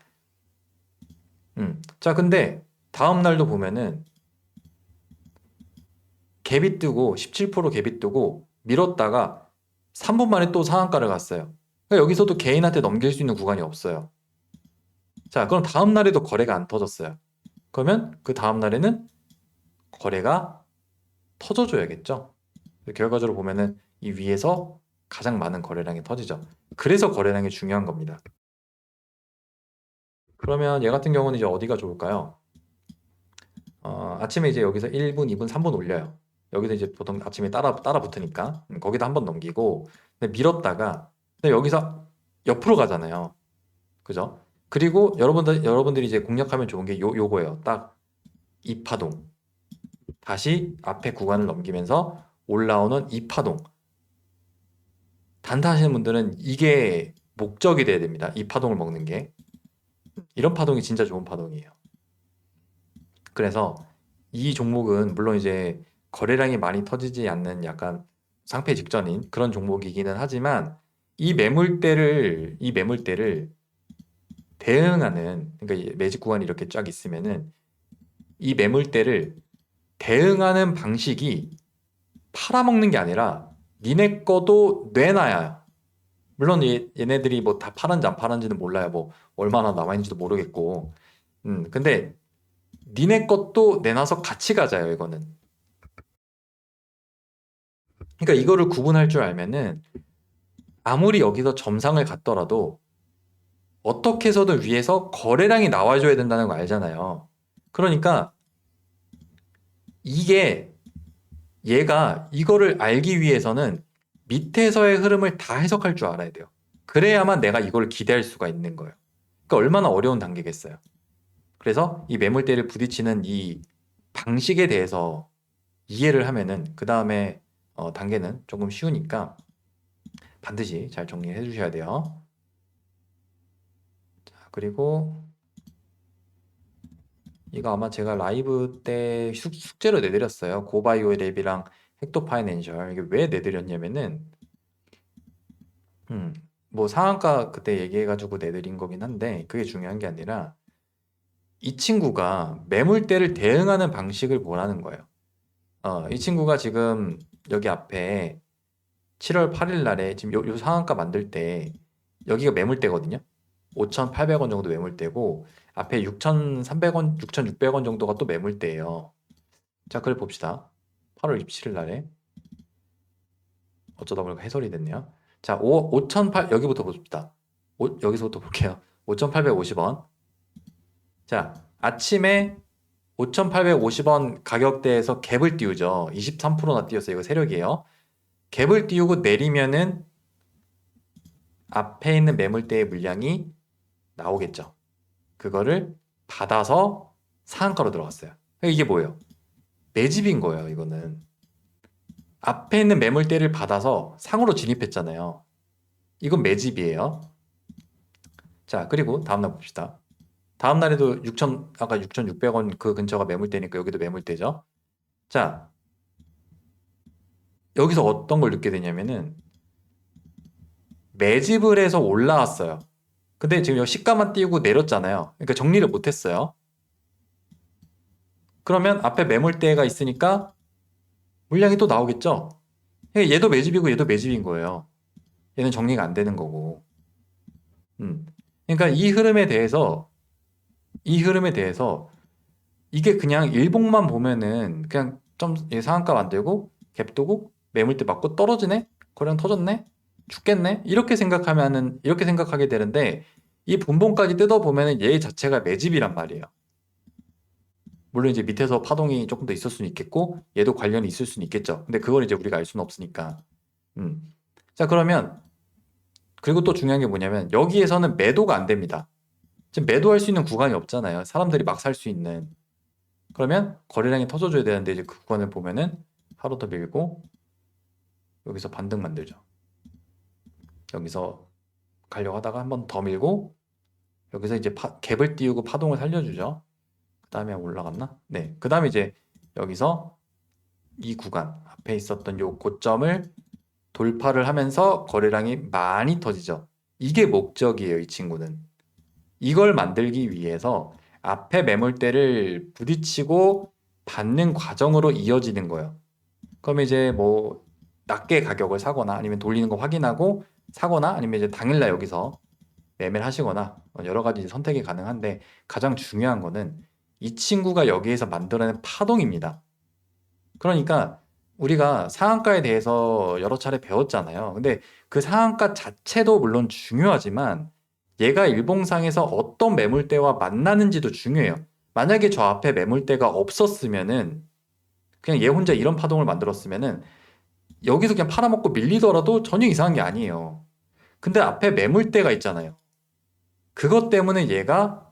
자 근데 다음 날도 보면은 갭이 뜨고 17% 갭이 뜨고 밀었다가 3분 만에 또 상한가를 갔어요. 그러니까 여기서도 개인한테 넘길 수 있는 구간이 없어요. 자, 그럼 다음 날에도 거래가 안 터졌어요. 그러면 그 다음 날에는 거래가 터져줘야겠죠. 결과적으로 보면은 이 위에서 가장 많은 거래량이 터지죠. 그래서 거래량이 중요한 겁니다. 그러면 얘 같은 경우는 이제 어디가 좋을까요? 아침에 이제 여기서 1분, 2분, 3분 올려요. 여기서 이제 보통 아침에 따라 붙으니까 거기다 한번 넘기고 근데 밀었다가 근데 여기서 옆으로 가잖아요. 그죠? 그리고 여러분들이 이제 공략하면 좋은 게 요거예요. 딱 이 파동. 다시 앞에 구간을 넘기면서 올라오는 이 파동. 단타 하시는 분들은 이게 목적이 돼야 됩니다. 이 파동을 먹는 게. 이런 파동이 진짜 좋은 파동이에요. 그래서 이 종목은 물론 이제 거래량이 많이 터지지 않는 약간 상패 직전인 그런 종목이기는 하지만 이 매물대를 대응하는 그러니까 이 매직 구간이 이렇게 쫙 있으면은 이 매물대를 대응하는 방식이 팔아먹는 게 아니라 니네 거도 내놔야 물론 얘네들이 뭐 다 팔았는지 안 팔았는지는 몰라요. 뭐 얼마나 남아있는지도 모르겠고 근데 니네 것도 내놔서 같이 가자요, 이거는. 그러니까 이거를 구분할 줄 알면은 아무리 여기서 점상을 갔더라도 어떻게 해서든 위에서 거래량이 나와줘야 된다는 거 알잖아요. 그러니까 이게 얘가 이거를 알기 위해서는 밑에서의 흐름을 다 해석할 줄 알아야 돼요. 그래야만 내가 이걸 기대할 수가 있는 거예요. 그러니까 얼마나 어려운 단계겠어요. 그래서 이 매물대를 부딪히는 이 방식에 대해서 이해를 하면은 그 다음에 단계는 조금 쉬우니까 반드시 잘 정리해 주셔야 돼요. 자, 그리고 이거 아마 제가 라이브 때 숙제로 내드렸어요. 고바이오 랩이랑 헥토 파이낸셜. 이게 왜 내드렸냐면은 뭐 상한가 그때 얘기해가지고 내드린 거긴 한데 그게 중요한 게 아니라 이 친구가 매물대를 대응하는 방식을 보라는 거예요. 이 친구가 지금 여기 앞에 7월 8일 날에 지금 요 상한가 만들 때 여기가 매물대거든요. 5,800원 정도 매물대고 앞에 6,300원, 6,600원 정도가 또 매물대예요. 자, 그래 봅시다. 8월 27일 날에 어쩌다 보니까 해설이 됐네요. 자, 5,800 여기부터 봅시다. 여기서부터 볼게요. 5,850원. 자, 아침에 5,850원 가격대에서 갭을 띄우죠. 23%나 띄웠어요. 이거 세력이에요. 갭을 띄우고 내리면은 앞에 있는 매물대의 물량이 나오겠죠. 그거를 받아서 상한가로 들어갔어요. 그러니까 이게 뭐예요? 매집인 거예요, 이거는. 앞에 있는 매물대를 받아서 상으로 진입했잖아요. 이건 매집이에요. 자, 그리고 다음날 봅시다. 다음날에도 6천, 아까 6,600원 그 근처가 매물대니까 여기도 매물대죠. 자, 여기서 어떤 걸 느끼게 되냐면은 매집을 해서 올라왔어요. 근데 지금 여기 시가만 띄우고 내렸잖아요. 그러니까 정리를 못했어요. 그러면 앞에 매물대가 있으니까 물량이 또 나오겠죠. 그러니까 얘도 매집이고 얘도 매집인 거예요. 얘는 정리가 안 되는 거고. 음. 그러니까 이 흐름에 대해서 이게 그냥 일봉만 보면은 그냥 좀 상한가 만들고 갭 두고 매물대 맞고 떨어지네? 거래량 터졌네? 죽겠네? 이렇게 생각하게 되는데 이 분봉까지 뜯어보면은 얘 자체가 매집이란 말이에요. 물론 이제 밑에서 파동이 조금 더 있을 수는 있겠고 얘도 관련이 있을 수는 있겠죠. 근데 그걸 이제 우리가 알 수는 없으니까. 음. 자, 그러면 그리고 또 중요한 게 뭐냐면 여기에서는 매도가 안 됩니다. 지금 매도할 수 있는 구간이 없잖아요. 사람들이 막 살 수 있는. 그러면 거래량이 터져줘야 되는데 이제 그 구간을 보면은 하루 더 밀고 여기서 반등 만들죠. 여기서 가려고 하다가 한 번 더 밀고 여기서 이제 갭을 띄우고 파동을 살려주죠. 그 다음에 올라갔나? 네. 그 다음에 이제 여기서 이 구간 앞에 있었던 요 고점을 돌파를 하면서 거래량이 많이 터지죠. 이게 목적이에요, 이 친구는. 이걸 만들기 위해서 앞에 매물대를 부딪히고 받는 과정으로 이어지는 거예요. 그럼 이제 뭐 낮게 가격을 사거나 아니면 돌리는 거 확인하고 사거나 아니면 이제 당일날 여기서 매매를 하시거나 여러 가지 선택이 가능한데 가장 중요한 거는 이 친구가 여기에서 만들어낸 파동입니다. 그러니까 우리가 상한가에 대해서 여러 차례 배웠잖아요. 근데 그 상한가 자체도 물론 중요하지만 얘가 일봉상에서 어떤 매물대와 만나는지도 중요해요. 만약에 저 앞에 매물대가 없었으면은 그냥 얘 혼자 이런 파동을 만들었으면은 여기서 그냥 팔아먹고 밀리더라도 전혀 이상한 게 아니에요. 근데 앞에 매물대가 있잖아요. 그것 때문에 얘가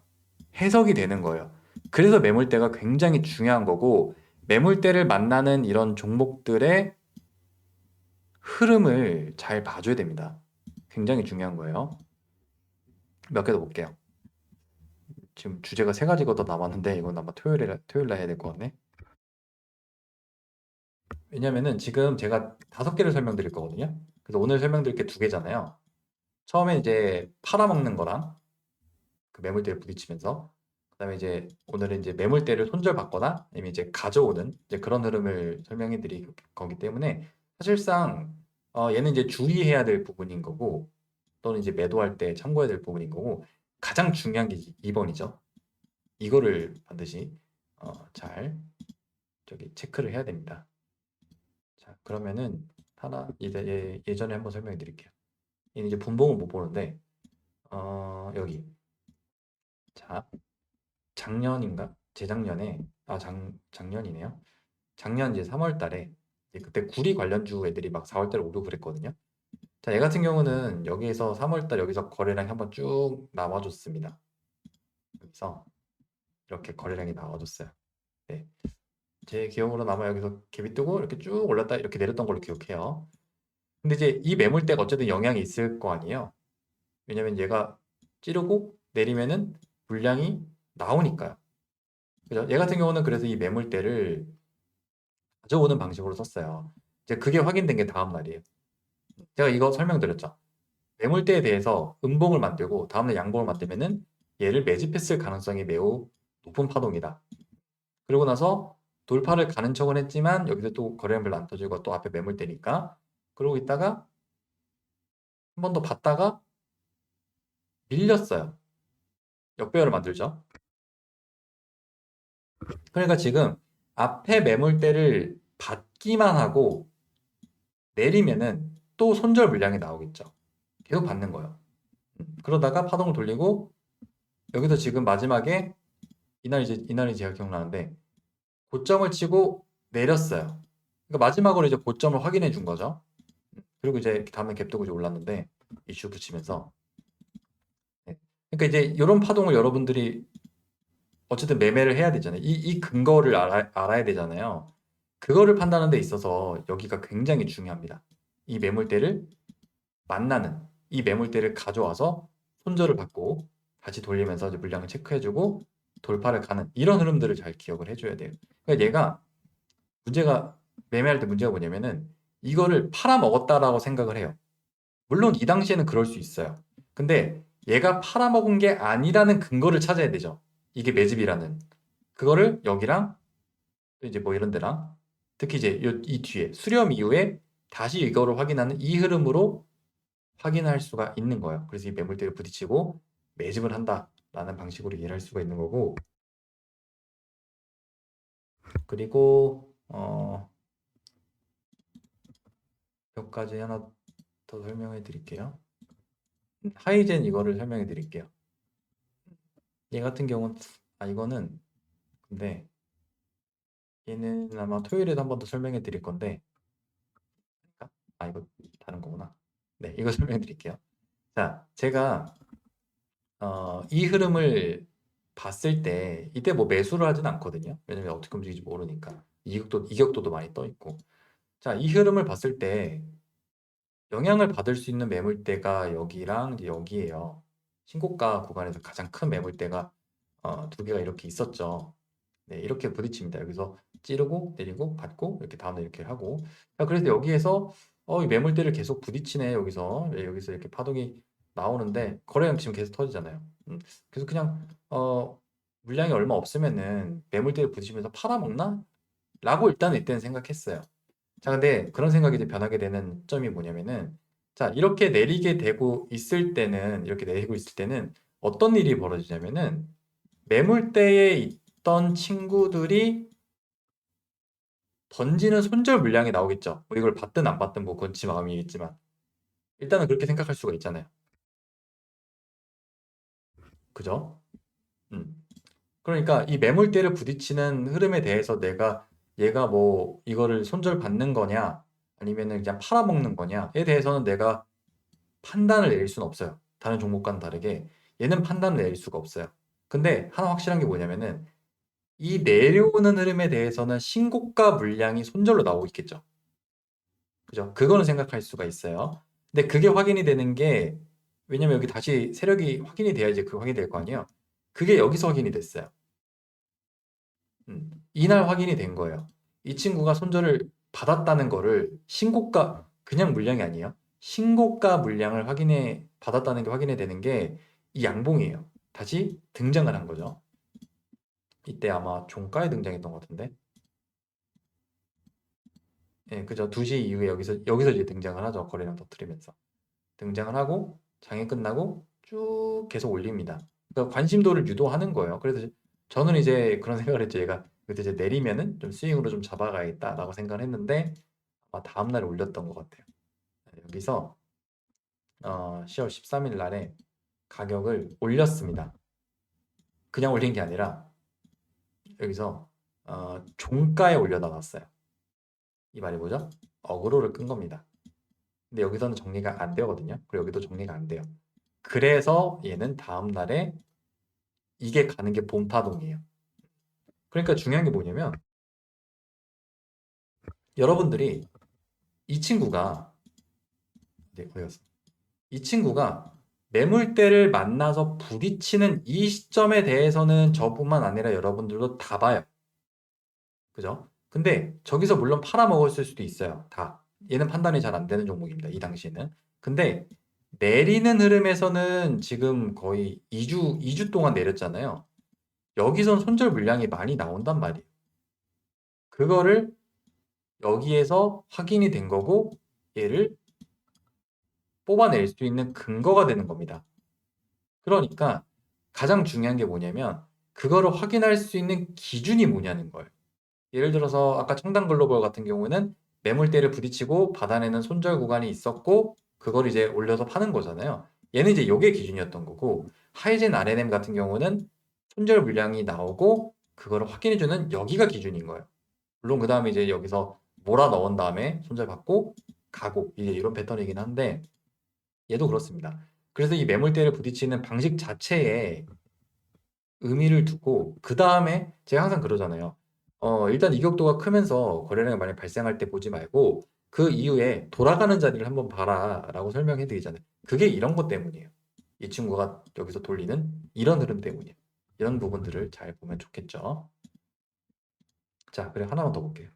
해석이 되는 거예요. 그래서 매물대가 굉장히 중요한 거고 매물대를 만나는 이런 종목들의 흐름을 잘 봐줘야 됩니다. 굉장히 중요한 거예요. 몇 개 더 볼게요. 지금 주제가 세 가지가 더 남았는데 이건 아마 토요일에 해야 될 것 같네. 왜냐면은 지금 제가 5개를 설명드릴 거거든요. 그래서 오늘 설명드릴 게 2개잖아요. 처음에 이제 팔아먹는 거랑 그 매물대를 부딪히면서 그다음에 이제 오늘은 이제 매물대를 손절받거나 아니면 이제 가져오는 이제 그런 흐름을 설명해 드릴 거기 때문에 사실상 얘는 이제 주의해야 될 부분인 거고 또는 이제 매도할 때 참고해야 될 부분인 거고 가장 중요한 게 2번이죠. 이거를 반드시 잘 저기 체크를 해야 됩니다. 자, 그러면은 하나 이제 예전에 한번 설명해 드릴게요. 얘는 이제 분봉을 못 보는데 여기 자 작년인가 재작년에 작년이네요. 작년 이제 3월 달에 그때 구리 관련주 애들이 막 4월 달에 오르고 그랬거든요. 자, 얘 같은 경우는 여기에서 3월 달 여기서 거래량이 한번 쭉 나와줬습니다. 여기서 이렇게 거래량이 나와줬어요. 네. 제 기억으로는 아마 여기서 갭이 뜨고 이렇게 쭉 올랐다 이렇게 내렸던 걸로 기억해요. 근데 이제 이 매물대가 어쨌든 영향이 있을 거 아니에요. 왜냐면 얘가 찌르고 내리면은 물량이 나오니까요. 그죠? 얘 같은 경우는 그래서 이 매물대를 가져오는 방식으로 썼어요. 이제 그게 확인된 게 다음 날이에요. 제가 이거 설명드렸죠. 매물대에 대해서 음봉을 만들고 다음날 양봉을 만들면은 얘를 매집했을 가능성이 매우 높은 파동이다. 그러고 나서 돌파를 가는 척은 했지만 여기서 또 거래량 별로 안 터지고 또 앞에 매물대니까 그러고 있다가 한 번 더 봤다가 밀렸어요. 역배열을 만들죠. 그러니까 지금 앞에 매물대를 받기만 하고 내리면은 또 손절 물량이 나오겠죠. 계속 받는 거예요. 그러다가 파동을 돌리고 여기서 지금 마지막에 이날이 제가 기억나는데 고점을 치고 내렸어요. 그러니까 마지막으로 이제 고점을 확인해 준 거죠. 그리고 이제 다음에 갭도그지 올랐는데 이슈 붙이면서 네. 그러니까 이제 이런 파동을 여러분들이 어쨌든 매매를 해야 되잖아요. 이 근거를 알아야 되잖아요. 그거를 판단하는 데 있어서 여기가 굉장히 중요합니다. 이 매물대를 만나는 이 매물대를 가져와서 손절을 받고 다시 돌리면서 이제 물량을 체크해주고 돌파를 가는 이런 흐름들을 잘 기억을 해줘야 돼요. 그러니까 얘가 문제가 매매할 때 문제가 뭐냐면은 이거를 팔아먹었다라고 생각을 해요. 물론 이 당시에는 그럴 수 있어요. 근데 얘가 팔아먹은 게 아니라는 근거를 찾아야 되죠. 이게 매집이라는. 그거를 여기랑 또 이제 뭐 이런 데랑 특히 이제 이 뒤에 수렴 이후에 다시 이거를 확인하는 이 흐름으로 확인할 수가 있는 거예요. 그래서 이 매물대를 부딪히고 매집을 한다라는 방식으로 이해를 할 수가 있는 거고 그리고 몇 가지 하나 더 설명해 드릴게요. 하이젠 이거를 설명해 드릴게요. 얘 같은 경우는 이거는 근데 얘는 아마 토요일에도 한 번 더 설명해 드릴 건데 이거 다른 거구나. 네, 이거 설명해 드릴게요. 자, 제가 이 흐름을 봤을 때 이때 뭐 매수를 하진 않거든요. 왜냐면 어떻게 움직일지 모르니까. 이격도도 많이 떠 있고. 자, 이 흐름을 봤을 때 영향을 받을 수 있는 매물대가 여기랑 이제 여기예요. 신고가 구간에서 가장 큰 매물대가 두 개가 이렇게 있었죠. 네, 이렇게 부딪힙니다. 여기서 찌르고 내리고 받고 이렇게 다음에 이렇게 하고. 자, 그래서 여기에서 이 매물대를 계속 부딪히네. 여기서 여기서 이렇게 파동이 나오는데 거래량 지금 계속 터지잖아요. 그래서 그냥 물량이 얼마 없으면은 매물대를 부딪히면서 팔아먹나? 라고 일단 이때는 생각했어요. 자, 근데 그런 생각이 이제 변하게 되는 점이 뭐냐면은, 자, 이렇게 내리게 되고 있을 때는, 이렇게 내리고 있을 때는 어떤 일이 벌어지냐면은, 매물대에 있던 친구들이 던지는 손절 물량이 나오겠죠. 뭐 이걸 받든 안 받든 뭐 그건 지 마음이겠지만, 일단은 그렇게 생각할 수가 있잖아요. 그죠? 음. 그러니까 이 매물대를 부딪히는 흐름에 대해서 얘가 뭐 이거를 손절 받는 거냐, 아니면은 그냥 팔아먹는 거냐에 대해서는 내가 판단을 내릴 수는 없어요. 다른 종목과는 다르게 얘는 판단을 내릴 수가 없어요. 근데 하나 확실한 게 뭐냐면은 이 내려오는 흐름에 대해서는 신고가 물량이 손절로 나오고 있겠죠. 그죠? 그거는 생각할 수가 있어요. 근데 그게 확인이 되는 게 왜냐면 여기 다시 세력이 확인이 돼야지 그 확인이 될 거 아니에요. 그게 여기서 확인이 됐어요. 이날 확인이 된 거예요. 이 친구가 손절을 받았다는 거를 신고가 그냥 물량이 아니에요. 신고가 물량을 확인해 받았다는 게 확인이 되는 게 이 양봉이에요. 다시 등장을 한 거죠. 이때 아마 종가에 등장했던 것 같은데. 예, 그죠. 2시 이후에 여기서 이제 등장을 하죠. 거래량 터트리면서. 등장을 하고 장이 끝나고 쭉 계속 올립니다. 그러니까 관심도를 유도하는 거예요. 그래서 저는 이제 그런 생각을 했죠. 얘가 그때 이제 내리면은 좀 스윙으로 좀 잡아가야겠다라고 생각을 했는데 아마 다음 날에 올렸던 것 같아요. 여기서 10월 13일 날에 가격을 올렸습니다. 그냥 올린 게 아니라 여기서 종가에 올려놔놨어요. 이 말이 뭐죠? 어그로를 끈 겁니다. 근데 여기서는 정리가 안 되거든요. 그리고 여기도 정리가 안 돼요. 그래서 얘는 다음 날에 이게 가는 게 본파동이에요. 그러니까 중요한 게 뭐냐면 여러분들이 이 친구가 네, 어디 갔어? 이 친구가 매물대를 만나서 부딪히는 이 시점에 대해서는 저뿐만 아니라 여러분들도 다 봐요. 그죠? 근데 저기서 물론 팔아먹었을 수도 있어요. 다. 얘는 판단이 잘 안 되는 종목입니다. 이 당시에는. 근데 내리는 흐름에서는 지금 거의 2주 동안 내렸잖아요. 여기선 손절 물량이 많이 나온단 말이에요. 그거를 여기에서 확인이 된 거고 얘를 뽑아낼 수 있는 근거가 되는 겁니다. 그러니까 가장 중요한 게 뭐냐면 그거를 확인할 수 있는 기준이 뭐냐는 거예요. 예를 들어서 아까 청담 글로벌 같은 경우는 매물대를 부딪히고 받아내는 손절 구간이 있었고 그걸 이제 올려서 파는 거잖아요. 얘는 이제 요게 기준이었던 거고 하이젠 R&M 같은 경우는 손절 물량이 나오고 그거를 확인해주는 여기가 기준인 거예요. 물론 그 다음에 이제 여기서 몰아 넣은 다음에 손절 받고 가고 이제 이런 패턴이긴 한데 얘도 그렇습니다. 그래서 이 매물대를 부딪히는 방식 자체에 의미를 두고 그 다음에 제가 항상 그러잖아요. 일단 이격도가 크면서 거래량이 많이 발생할 때 보지 말고 그 이후에 돌아가는 자리를 한번 봐라라고 설명해 드리잖아요. 그게 이런 것 때문이에요. 이 친구가 여기서 돌리는 이런 흐름 때문이에요. 이런 부분들을 잘 보면 좋겠죠. 자, 그래 하나만 더 볼게요.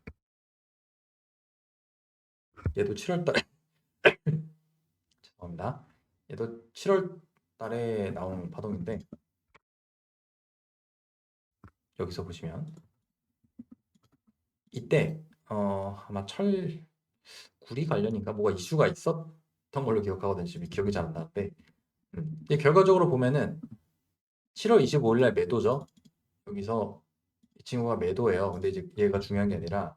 얘도 7월 달에 죄송합니다. 얘도 7월 달에 나온 파동인데 여기서 보시면 이때 아마 구리 관련인가 뭐가 이슈가 있었던 걸로 기억하거든요. 지금 기억이 잘 안 나는데 이 결과적으로 보면은 7월 25일 날 매도죠. 여기서 이 친구가 매도예요. 근데 이제 얘가 중요한 게 아니라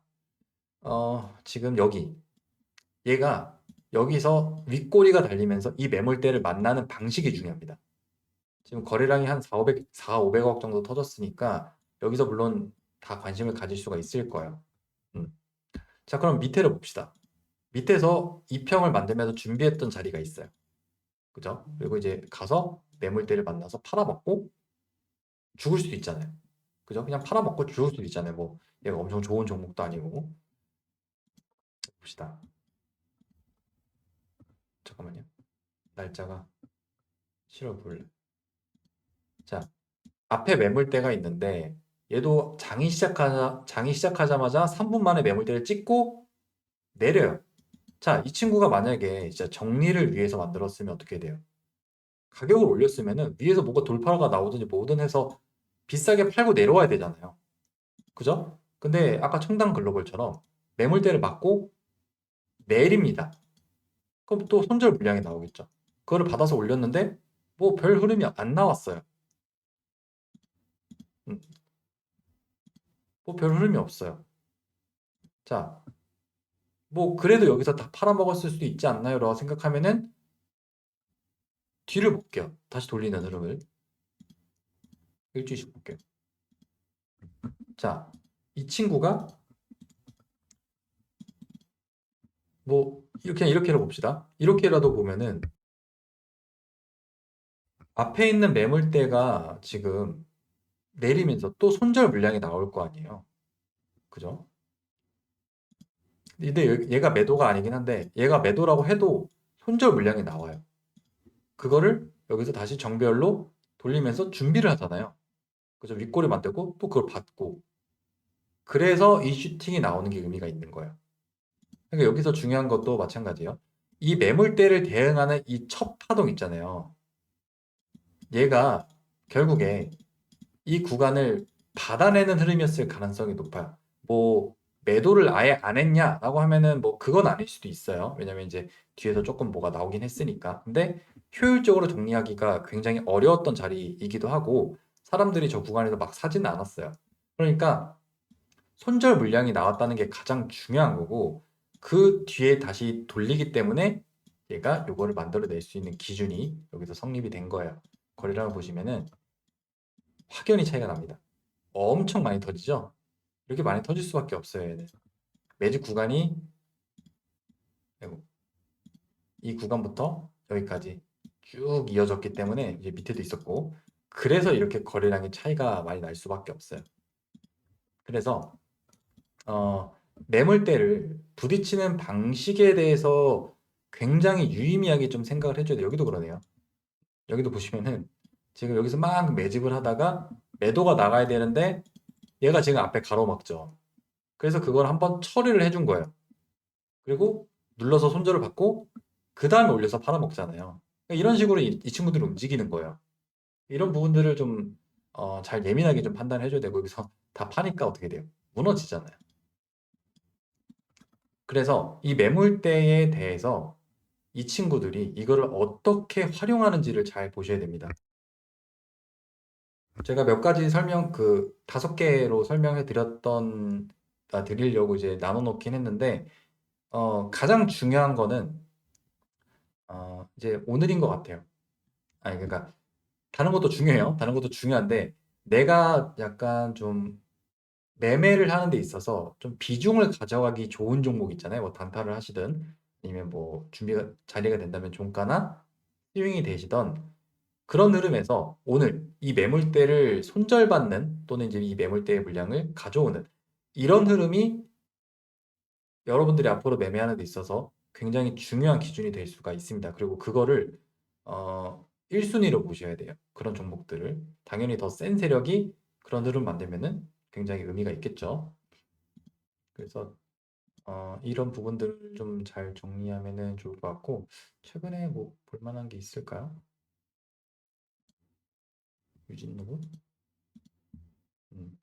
지금 얘가 여기서 윗꼬리가 달리면서 이 매물대를 만나는 방식이 중요합니다. 지금 거래량이 한 500억 정도 터졌으니까 여기서 물론 다 관심을 가질 수가 있을 거예요. 음. 자, 그럼 밑에를 봅시다. 밑에서 이평을 만들면서 준비했던 자리가 있어요. 그죠? 그리고 이제 가서 매물대를 만나서 팔아먹고 죽을 수도 있잖아요. 그죠? 그냥 팔아먹고 죽을 수도 있잖아요. 뭐 얘가 엄청 좋은 종목도 아니고. 봅시다. 잠깐만요. 날짜가 7월 9일. 자, 앞에 매물대가 있는데 얘도 장이 시작하자마자 3분 만에 매물대를 찍고 내려요. 자, 이 친구가 만약에 진짜 정리를 위해서 만들었으면 어떻게 돼요? 가격을 올렸으면은 위에서 뭔가 돌파가 나오든지 뭐든 해서 비싸게 팔고 내려와야 되잖아요. 그죠? 근데 아까 청담 글로벌처럼 매물대를 맞고 내립니다. 그럼 또 손절 물량이 나오겠죠. 그거를 받아서 올렸는데 뭐 별 흐름이 안 나왔어요. 음, 뭐별 흐름이 없어요. 자, 뭐 그래도 여기서 다 팔아먹었을 수도 있지 않나요? 라고 생각하면은 뒤를 볼게요. 다시 돌리는 흐름을 일주일씩 볼게요. 자, 이 친구가 뭐 이렇게라도 봅시다. 이렇게라도 보면은 앞에 있는 매물대가 지금 내리면서 또 손절 물량이 나올 거 아니에요. 그죠? 근데 얘가 매도가 아니긴 한데 얘가 매도라고 해도 손절 물량이 나와요. 그거를 여기서 다시 정배열로 돌리면서 준비를 하잖아요. 그죠? 윗골이 만들고 또 그걸 받고 그래서 이 슈팅이 나오는 게 의미가 있는 거예요. 그러니까 여기서 중요한 것도 마찬가지예요. 이 매물대를 대응하는 이 첫 파동 있잖아요. 얘가 결국에 이 구간을 받아내는 흐름이었을 가능성이 높아요. 뭐 매도를 아예 안 했냐라고 하면은 뭐 그건 아닐 수도 있어요. 왜냐면 이제 뒤에서 조금 뭐가 나오긴 했으니까. 근데 효율적으로 정리하기가 굉장히 어려웠던 자리이기도 하고 사람들이 저 구간에서 막 사지는 않았어요. 그러니까 손절 물량이 나왔다는 게 가장 중요한 거고 그 뒤에 다시 돌리기 때문에 얘가 요거를 만들어낼 수 있는 기준이 여기서 성립이 된 거예요. 거래량을 보시면은 확연히 차이가 납니다. 엄청 많이 터지죠? 이렇게 많이 터질 수밖에 없어요, 얘는. 매직 구간이 아이고, 이 구간부터 여기까지 쭉 이어졌기 때문에 이제 밑에도 있었고 그래서 이렇게 거래량의 차이가 많이 날 수밖에 없어요. 그래서 매물대를 부딪히는 방식에 대해서 굉장히 유의미하게 좀 생각을 해줘야 돼요. 여기도 그러네요. 여기도 보시면은 지금 여기서 막 매집을 하다가 매도가 나가야 되는데 얘가 지금 앞에 가로막죠. 그래서 그걸 한번 처리를 해준 거예요. 그리고 눌러서 손절을 받고 그 다음에 올려서 팔아먹잖아요. 그러니까 이런 식으로 이 친구들이 움직이는 거예요. 이런 부분들을 좀 잘 예민하게 좀 판단해줘야 되고 여기서 다 파니까 어떻게 돼요? 무너지잖아요. 그래서 이 매물대에 대해서 이 친구들이 이거를 어떻게 활용하는지를 잘 보셔야 됩니다. 제가 몇 가지 그 5개로 설명해 드리려고 이제 나눠 놓긴 했는데, 가장 중요한 거는, 이제 오늘인 것 같아요. 아니, 그러니까, 다른 것도 중요해요. 다른 것도 중요한데, 내가 약간 좀 매매를 하는 데 있어서 좀 비중을 가져가기 좋은 종목 있잖아요. 뭐 단타를 하시든, 아니면 뭐 자리가 된다면 종가나 스윙이 되시던 그런 흐름에서 오늘 이 매물대를 손절받는 또는 이제 이 매물대의 물량을 가져오는 이런 흐름이 여러분들이 앞으로 매매하는 데 있어서 굉장히 중요한 기준이 될 수가 있습니다. 그리고 그거를 1순위로 보셔야 돼요. 그런 종목들을. 당연히 더 센 세력이 그런 흐름 만들면은 굉장히 의미가 있겠죠. 그래서 이런 부분들을 좀 잘 정리하면은 좋을 것 같고 최근에 뭐 볼 만한 게 있을까요? 유진누구?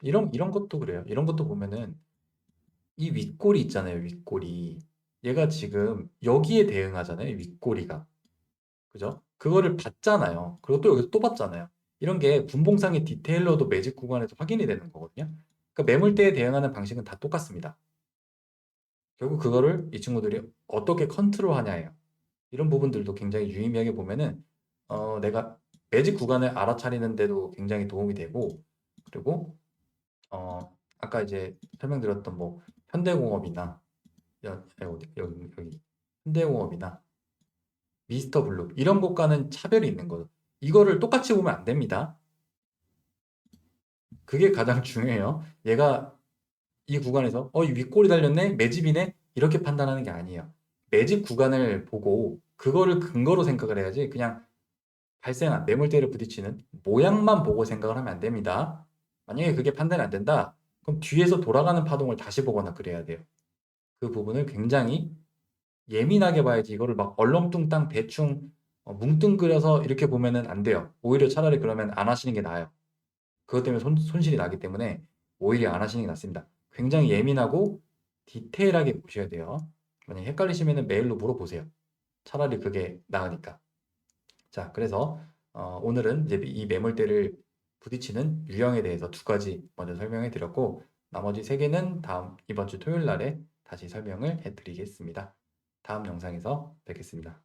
이런 것도 그래요. 이런 것도 보면은 이 윗골이 있잖아요. 윗골이 얘가 지금 여기에 대응하잖아요. 이 윗골이가 그죠? 그거를 봤잖아요. 그리고 또 여기서 또 봤잖아요. 이런 게 분봉상의 디테일러도 매직 구간에서 확인이 되는 거거든요. 그러니까 매물대에 대응하는 방식은 다 똑같습니다. 결국 그거를 이 친구들이 어떻게 컨트롤하냐예요. 이런 부분들도 굉장히 유의미하게 보면은 내가 매직 구간을 알아차리는데도 굉장히 도움이 되고 그리고 아까 이제 설명드렸던 뭐 현대공업이나 여기 현대공업이나 미스터 블루 이런 곳과는 차별이 있는 거죠. 이거를 똑같이 보면 안 됩니다. 그게 가장 중요해요. 얘가 이 구간에서 이 윗골이 달렸네? 매집이네? 이렇게 판단하는 게 아니에요. 매집 구간을 보고 그거를 근거로 생각을 해야지 그냥 발생한 매물대를 부딪히는 모양만 보고 생각을 하면 안 됩니다. 만약에 그게 판단이 안 된다, 그럼 뒤에서 돌아가는 파동을 다시 보거나 그래야 돼요. 그 부분을 굉장히 예민하게 봐야지 이거를 막 얼렁뚱땅 대충 뭉뚱그려서 이렇게 보면은 안 돼요. 오히려 차라리 그러면 안 하시는 게 나아요. 그것 때문에 손실이 나기 때문에 오히려 안 하시는 게 낫습니다. 굉장히 예민하고 디테일하게 보셔야 돼요. 만약 헷갈리시면은 메일로 물어보세요. 차라리 그게 나으니까. 자, 그래서 오늘은 이제 이 매물대를 부딪히는 유형에 대해서 두 가지 먼저 설명해 드렸고, 나머지 세 개는 이번 주 토요일 날에 다시 설명을 해 드리겠습니다. 다음 영상에서 뵙겠습니다.